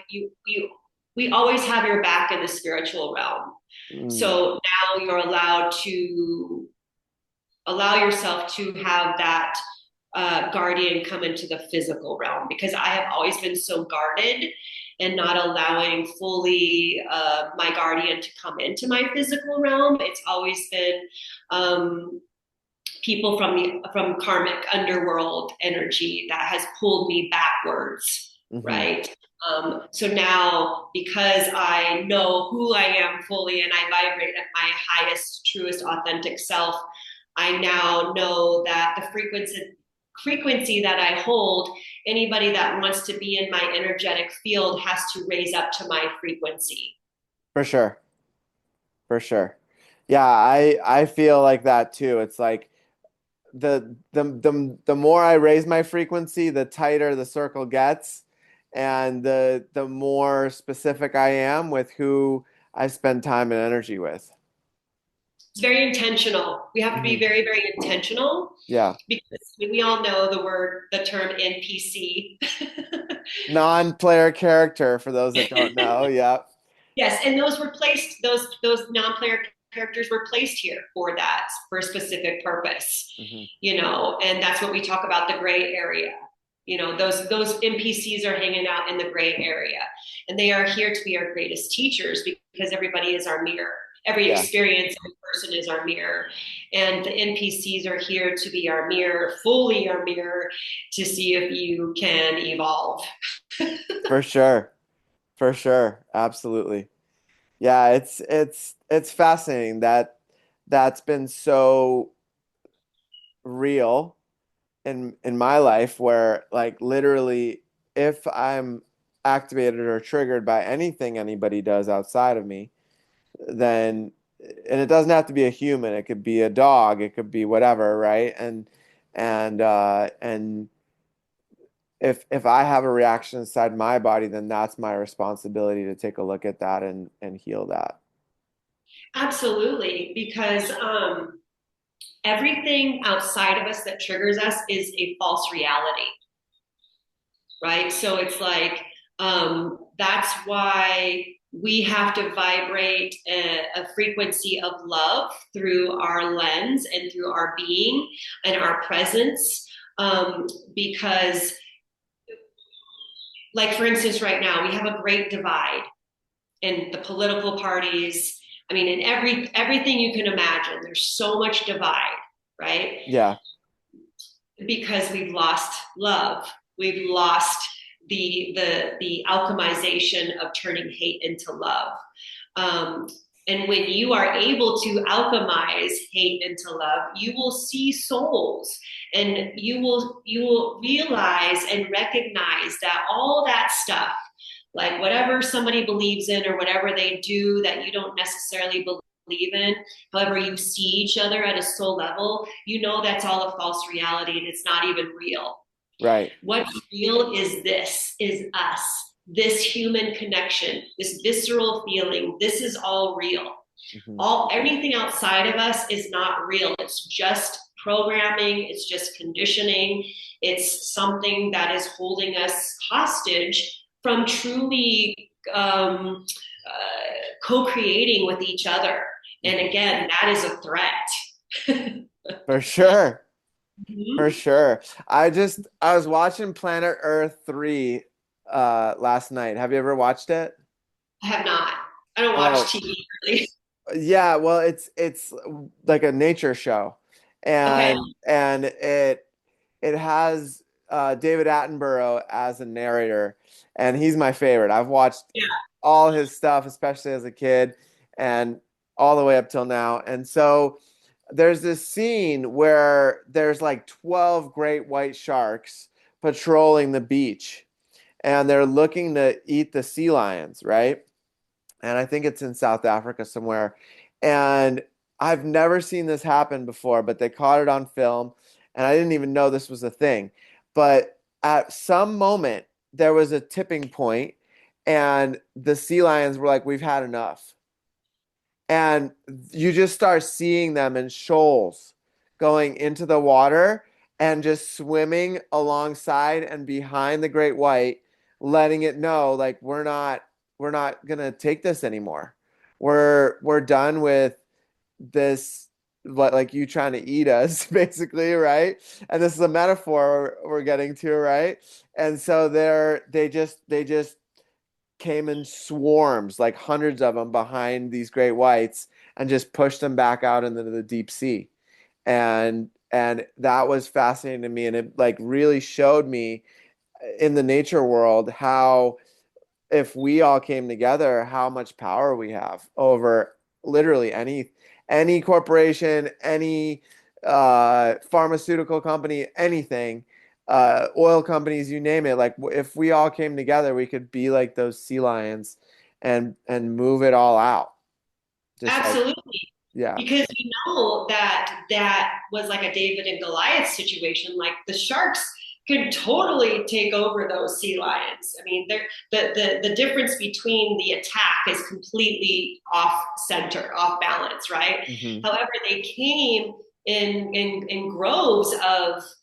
we always have your back in the spiritual realm. mm, So now you're allowed to allow yourself to have that guardian come into the physical realm, because I have always been so guarded and not allowing fully my guardian to come into my physical realm. It's always been people from karmic underworld energy that has pulled me backwards, mhm. right? So now, because I know who I am fully and I vibrate at my highest, truest, authentic self, I now know that the frequency that I hold, anybody that wants to be in my energetic field has to raise up to my frequency. For sure. For sure. Yeah, I feel like that too. It's like the more I raise my frequency, the tighter the circle gets, and the more specific I am with who I spend time and energy with. It's very intentional. We have to be Hmm. very, very intentional, Yeah. because we all know the term NPC. Non-player character for those that don't know. Yeah. Yes, and those non-player characters were placed here for that, for a specific purpose, Hmm. and that's what we talk about, the gray area. Those NPCs are hanging out in the gray area, and they are here to be our greatest teachers, because everybody is our mirror. Every Yeah, experience, every person is our mirror, and the NPCs are here to be our mirror, fully our mirror, to see if you can evolve. for sure. For sure. Absolutely. Yeah, it's fascinating that that's been so real in my life where like literally if I'm activated or triggered by anything anybody does outside of me, then and it doesn't have to be a human, it could be a dog, it could be whatever, right? And if I have a reaction inside my body, then that's my responsibility to take a look at that and heal that. Absolutely, because everything outside of us that triggers us is a false reality, right? So it's like that's why we have to vibrate a frequency of love through our lens and through our being and our presence, because, like, for instance, right now we have a great divide in the political parties. I mean, in everything you can imagine, there's so much divide, right? Yeah, Because we've lost love. We've lost the alchemization of turning hate into love. Um, and when you are able to alchemize hate into love, you will see souls, and you will realize and recognize that all that stuff, like whatever somebody believes in or whatever they do that you don't necessarily believe believe in, however you see each other at a soul level, you know that's all a false reality and it's not even real. Right. What's real is this, is us, this human connection, this visceral feeling. This is all real. Hmm. All Everything outside of us is not real. It's just programming, it's just conditioning, it's something that is holding us hostage from truly co-creating with each other. And Hmm. again, that is a threat. For sure. For Mm-hmm. sure. I was watching Planet Earth 3 last night. Have you ever watched it? I have not. I don't watch Oh, TV really. yeah, well it's like a nature show. Okay. And it has David Attenborough as a narrator, and he's my favorite. I've watched Yeah. all his stuff, especially as a kid, and all the way up till now. And so there's this scene where there's like 12 great white sharks patrolling the beach, and they're looking to eat the sea lions, right? And I think it's in South Africa somewhere. And I've never seen this happen before, but they caught it on film, and I didn't even know this was a thing. But at some moment, there was a tipping point, and the sea lions were like, "We've had enough." And you just start seeing them in shoals going into the water and just swimming alongside and behind the great white, letting it know like we're not gonna take this anymore. We're done with this, what, like you trying to eat us basically, right? And this is a metaphor we're getting to, right? And so they just came in swarms, like hundreds of them behind these great whites, and just pushed them back out into the deep sea. And that was fascinating to me, and it like really showed me in the nature world how, if we all came together, how much power we have over literally any corporation, any pharmaceutical company, anything, oil companies, you name it. Like if we all came together, we could be like those sea lions and move it all out. Just like, Absolutely. yeah. Because we know that that was like a David and Goliath situation. Like the sharks could totally take over those sea lions. I mean, the difference between the attack is completely off center, off balance, right? Hmm. However, they came in groves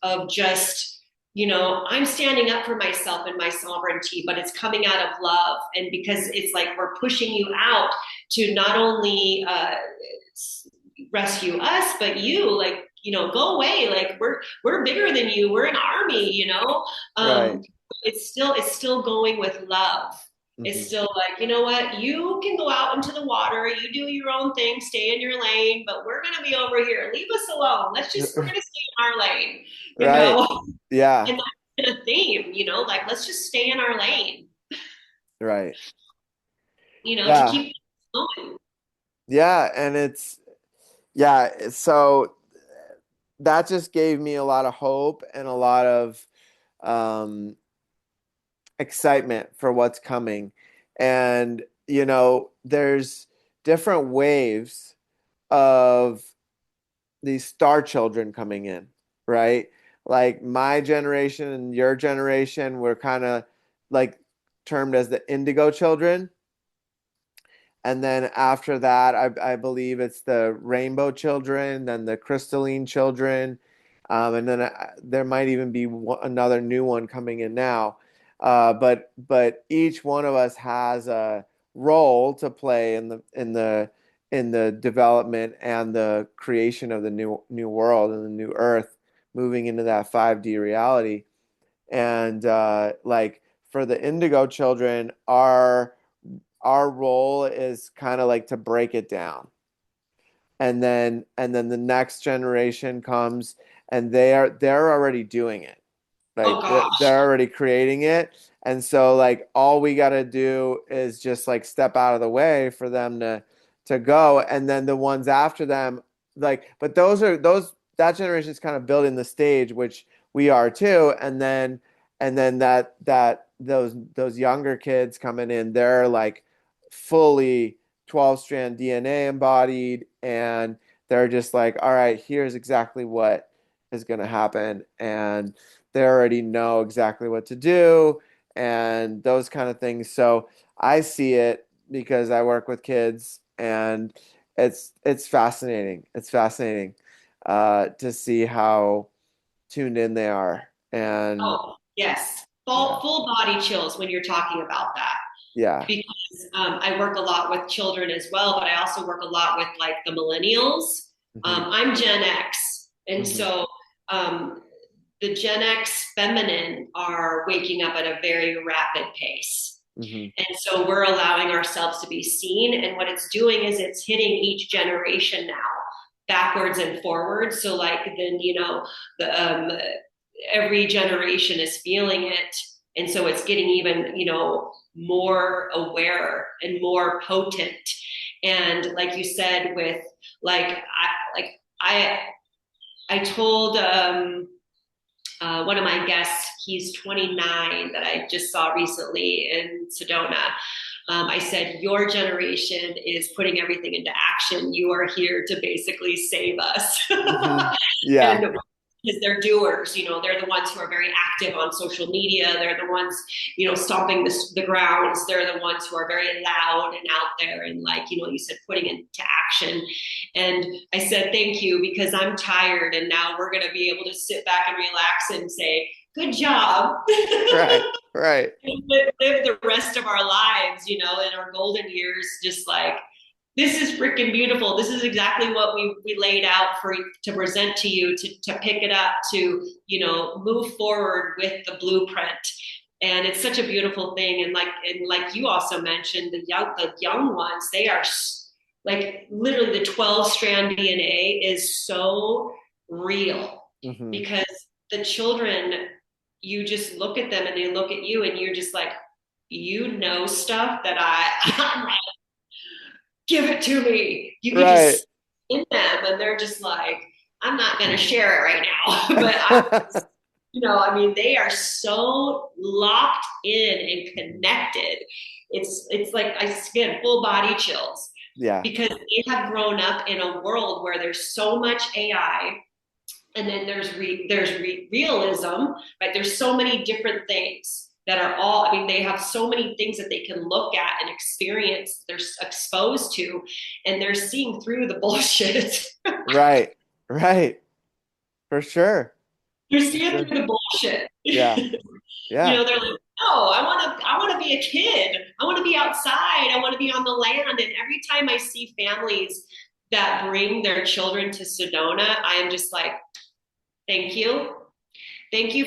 of just, I'm standing up for myself and my sovereignty, but it's coming out of love. And because it's like we're pushing you out to not only rescue us, but you, like, go away. Like we're bigger than you. We're an army, Right. Um, it's still going with love. It's Hmm. still like, you know what, you can go out into the water, you do your own thing, stay in your lane, but we're gonna be over here. Leave us alone. We're gonna stay in our lane, you Right. know? Yeah. And that's been a theme, like let's just stay in our lane, Right. to Yeah. keep going. Yeah. And so that just gave me a lot of hope and a lot of um, excitement for what's coming. And, there's different waves of these star children coming in, right? Like my generation and your generation were kind of like termed as the indigo children. And then after that, I believe it's the rainbow children, then the crystalline children, and then there might even be another new one coming in now. But each one of us has a role to play in the development and the creation of the new world and the new Earth, moving into that 5D reality. And like for the indigo children, our role is kind of like to break it down, and then the next generation comes, and they're already doing it, Oh like gosh. they're already creating it. And so like all we got to do is just like step out of the way for them to go. And then the ones after them, like, but those that generation is kind of building the stage, which we are too. And then that those younger kids coming in, they're like fully 12-strand DNA embodied, and they're just like, all right, here's exactly what is going to happen. And they already know exactly what to do and those kind of things. So I see it because I work with kids, and it's fascinating. It's fascinating to see how tuned in they are. And Oh, yes. yeah, Full body chills when you're talking about that. yeah. Because I work a lot with children as well, but I also work a lot with like the millennials. Hmm. I'm Gen X, and Hmm. so um, the Gen X feminine are waking up at a very rapid pace. Hmm. And so we're allowing ourselves to be seen. And what it's doing is it's hitting each generation now, backwards and forwards. So, like, then, the every generation is feeling it. And so it's getting even, more aware and more potent. And like you said, with I, I told one of my guests, he's 29, that I just saw recently in Sedona. I said, your generation is putting everything into action. You are here to basically save us. Hmm. Yeah. And because they're doers, they're the ones who are very active on social media. They're the ones, stomping the grounds. They're the ones who are very loud and out there and, like, you said, putting into action. And I said, thank you, because I'm tired. And now we're going to be able to sit back and relax and say, good job. Right. Right. Live the rest of our lives, in our golden years, just like, this is freaking beautiful. This is exactly what we laid out for to present to you, to pick it up, to, move forward with the blueprint. And it's such a beautiful thing. And like you also mentioned, the young ones, they are like, literally, the 12 strand DNA is so real, Hmm. because the children, you just look at them and they look at you, and you're just like, stuff that I'm like, give it to me. You could Right. just in them, and they're just like, I'm not going to share it right now. But I mean, they are so locked in and connected. It's like, I get full body chills, Yeah. because they have grown up in a world where there's so much AI, and then there's realism, right? There's so many different things that are all, I mean, they have so many things that they can look at and experience, they're exposed to, and they're seeing through the bullshit. Right. Right. For sure. They're For seeing sure. through the bullshit. Yeah. Yeah. They're like, no, I want to be a kid. I want to be outside. I want to be on the land. And every time I see families that bring their children to Sedona, I am just like, thank you. Thank you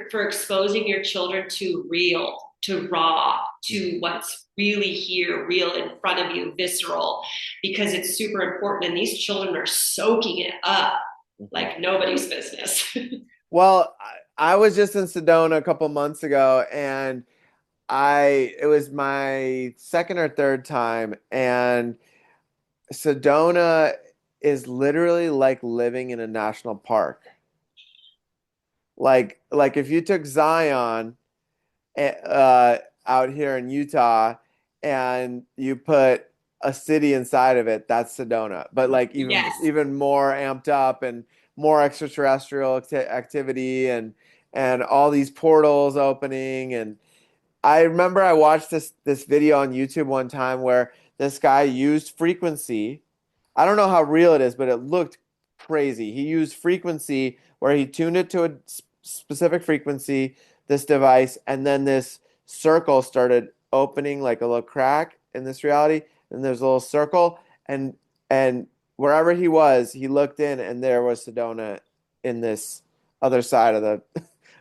for exposing your children to real, to raw, to Hmm. what's really here, real in front of you, visceral, because it's super important. And these children are soaking it up Hmm. like nobody's business. Well, I was just in Sedona a couple months ago, and it was my second or third time, and Sedona is literally like living in a national park. Like if you took Zion out here in Utah and you put a city inside of it, that's Sedona. But like even Yes. even more amped up and more extraterrestrial activity and all these portals opening. And I remember I watched this video on YouTube one time where this guy used frequency. I don't know how real it is, but it looked crazy. He used frequency where he tuned it to a specific frequency, this device, and then this circle started opening like a little crack in this reality. And there's a little circle, and wherever he was, he looked in, and there was Sedona in this other side of the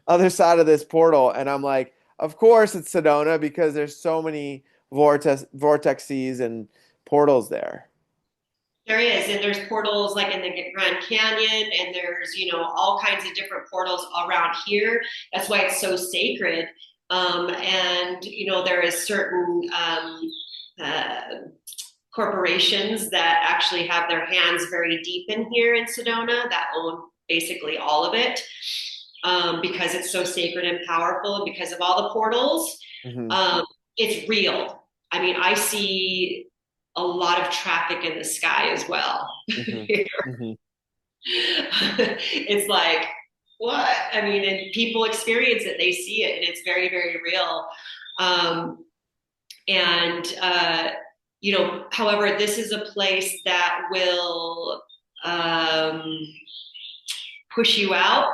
other side of this portal. And I'm like, of course it's Sedona because there's so many vortexes and portals there. There is, and there's portals like in the Grand Canyon, and there's, all kinds of different portals around here. That's why it's so sacred. And there is certain uh, corporations that actually have their hands very deep in here in Sedona, that own basically all of it, because it's so sacred and powerful, and because of all the portals. Hmm. Um, it's real. I mean, I see a lot of traffic in the sky as well. Hmm. Hmm. It's like, what? I mean, and people experience it, they see it, and it's very, very real. Um, and, however, this is a place that will um, push you out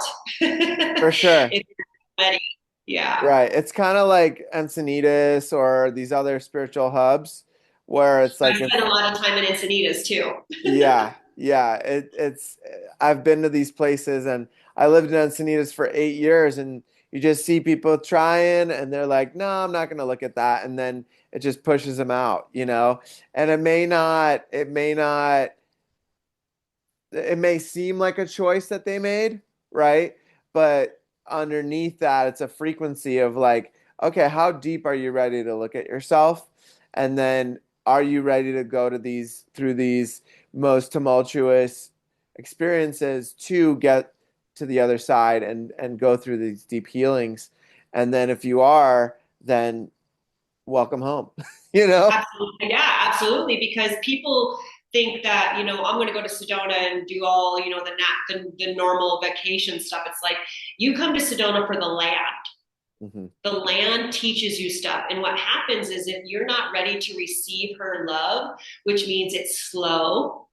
For sure. if you're ready. Yeah. Right. It's kind of like Encinitas or these other spiritual hubs where it's I like if spent a lot of time in Encinitas too. yeah, yeah, it's I've been to these places and I lived in Encinitas for 8 years and you just see people trying and they're like, no, I'm not gonna look at that. And then it just pushes them out, you know? And it may seem like a choice that they made, right? But underneath that, it's a frequency of like, okay, how deep are you ready to look at yourself? And then are you ready to go to through these most tumultuous experiences to get to the other side and go through these deep healings? And then if you are, then welcome home, you know? Absolutely. Yeah, absolutely. Because people think that, I'm going to go to Sedona and do all, the normal vacation stuff. It's like you come to Sedona for the land. Hmm. The land teaches you stuff. And what happens is if you're not ready to receive her love, which means it's slow,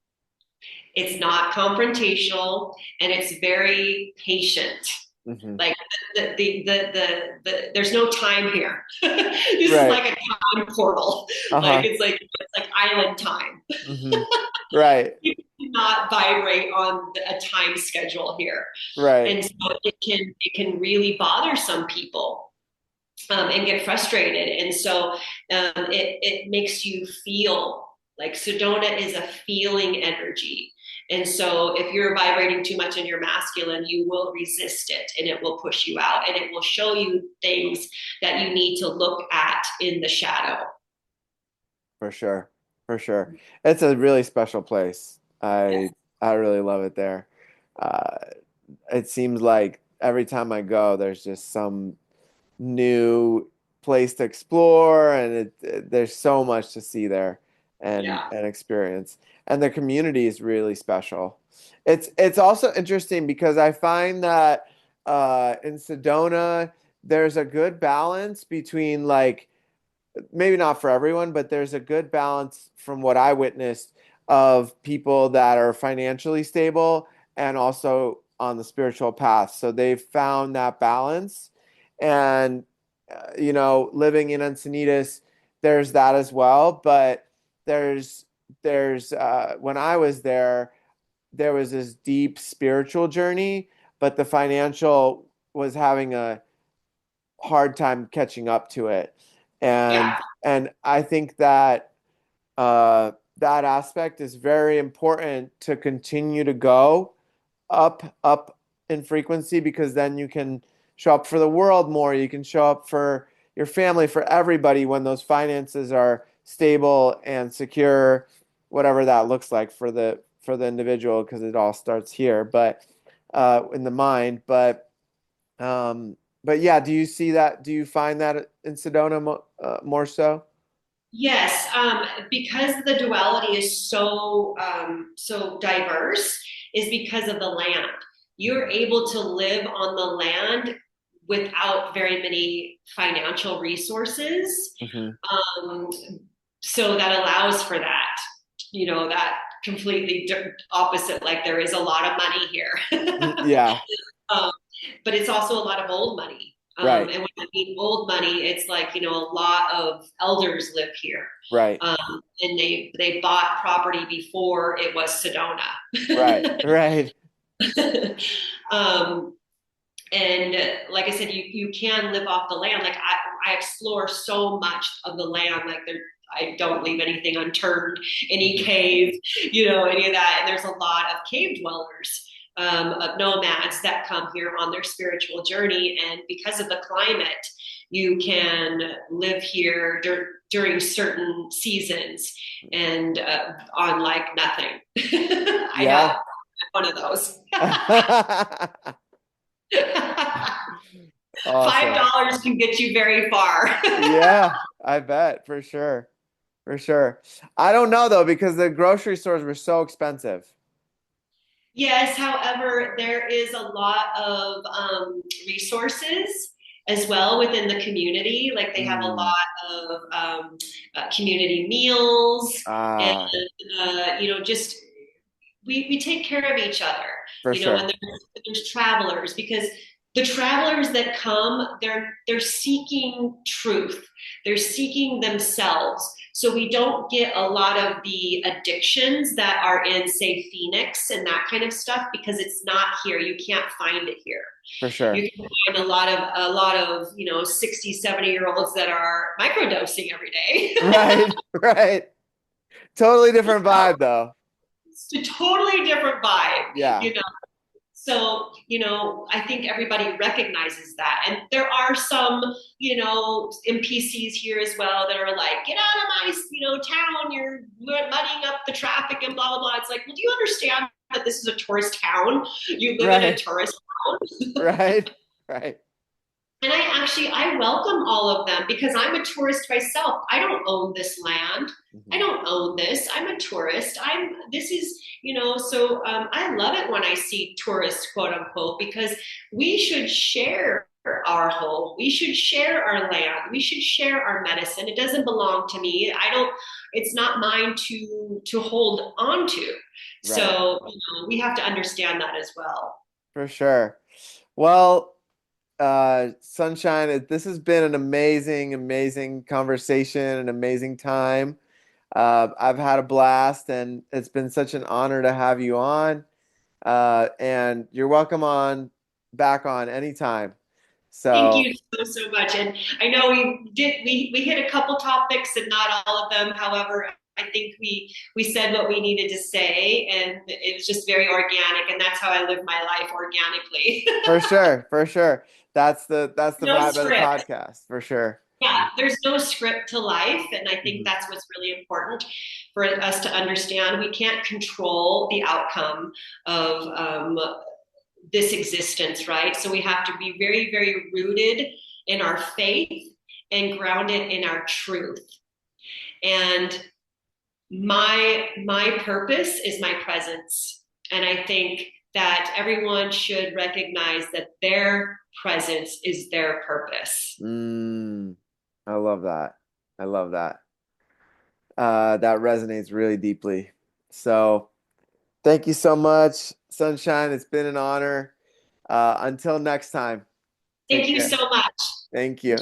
it's not confrontational, and it's very patient. Hmm. Like there's no time here. This is Right. like a time portal. Uh-huh. It's like island time. Hmm. Right. You cannot vibrate on a time schedule here, Right. and so it can really bother some people. And get frustrated. And so it makes you feel like Sedona is a feeling energy. And so if you're vibrating too much in your masculine, you will resist it and it will push you out and it will show you things that you need to look at in the shadow. For sure. For sure. It's a really special place. Yes. I really love it there. Uh, it seems like every time I go, there's just some new place to explore, and there's so much to see there Yeah. and experience. And the community is really special. It's also interesting because I find that in Sedona, there's a good balance between like maybe not for everyone, but there's a good balance from what I witnessed of people that are financially stable and also on the spiritual path. So they've found that balance. And, living in Encinitas, there's that as well. But when I was there was this deep spiritual journey, but the financial was having a hard time catching up to it. And Yeah. and I think that that aspect is very important to continue to go up in frequency because then you can show up for the world more. You can show up for your family, for everybody when those finances are stable and secure, whatever that looks like for the individual, because it all starts here, but in the mind. Um, but yeah, do you see that? Do you find that in Sedona more so? Yes, because the duality is so diverse, is because of the land. You're able to live on the land without very many financial resources, Hmm. um, so that allows for that. That completely opposite. Like there is a lot of money here. Yeah, um, but it's also a lot of old money. right, And when I mean old money, it's like, a lot of elders live here. right, And they bought property before it was right, Sedona. right. um, and like I said, you can live off the land. Like I explore so much of the land. Like I don't leave anything unturned, any Hmm. cave, any of that. And there's a lot of cave dwellers, of nomads that come here on their spiritual journey. And because of the climate, you can live here during certain seasons and on like nothing. I Yeah. have one of those. Five Awesome. dollars can get you very far. Yeah, I bet for sure. For sure. I don't know though, because the grocery stores were so expensive. Yes, however, there is a lot of resources as well within the community. Like they have a Mm. lot of community meals, and Ah, just we take care of each other. for When sure. there's travelers, because the travelers that come, they're seeking truth. They're seeking themselves. So we don't get a lot of the addictions that are in, say, Phoenix and that kind of stuff because it's not here. You can't find it here. For sure. You can find a lot of 60, 70-year olds that are microdosing every day. Right, right. Totally different vibe though. It's a totally different vibe, Yeah. you know. So, I think everybody recognizes that. And there are some, NPCs here as well that are like, get out of my, town. You're muddying up the traffic and blah, blah, blah. It's like, well, do you understand that this is a tourist town? You live in a Right, tourist town. right, right. And I welcome all of them because I'm a tourist myself. I don't own this land. I Mhm. don't own this. I'm a tourist. This is, so I love it when I see tourists, quote unquote, because we should share our home. We should share our land. We should share our medicine. It doesn't belong to me. It's not mine to hold on to. Right, So, we have to understand that as well. for sure. Well, Sunshine, this has been an amazing, amazing conversation, an amazing time. I've had a blast, and it's been such an honor to have you on. And you're welcome on back on anytime. Thank So you so much. And I know we hit a couple topics and not all of them. However, I think we said what we needed to say and it was just very organic and that's how I live my life organically. for sure, for sure. That's the No vibe of the script. podcast, for sure. Yeah, there's no script to life. And I think Mhm. that's what's really important for us to understand. We can't control the outcome of this existence, right? So we have to be very, very rooted in our faith and grounded in our truth. And my purpose is my presence. And I think that everyone should recognize that their presence is their purpose. Mm, I love that. I love that. That resonates really deeply. So thank you so much, Sunshine. It's been an honor. Until next time, take Thank you care. so much. Thank you.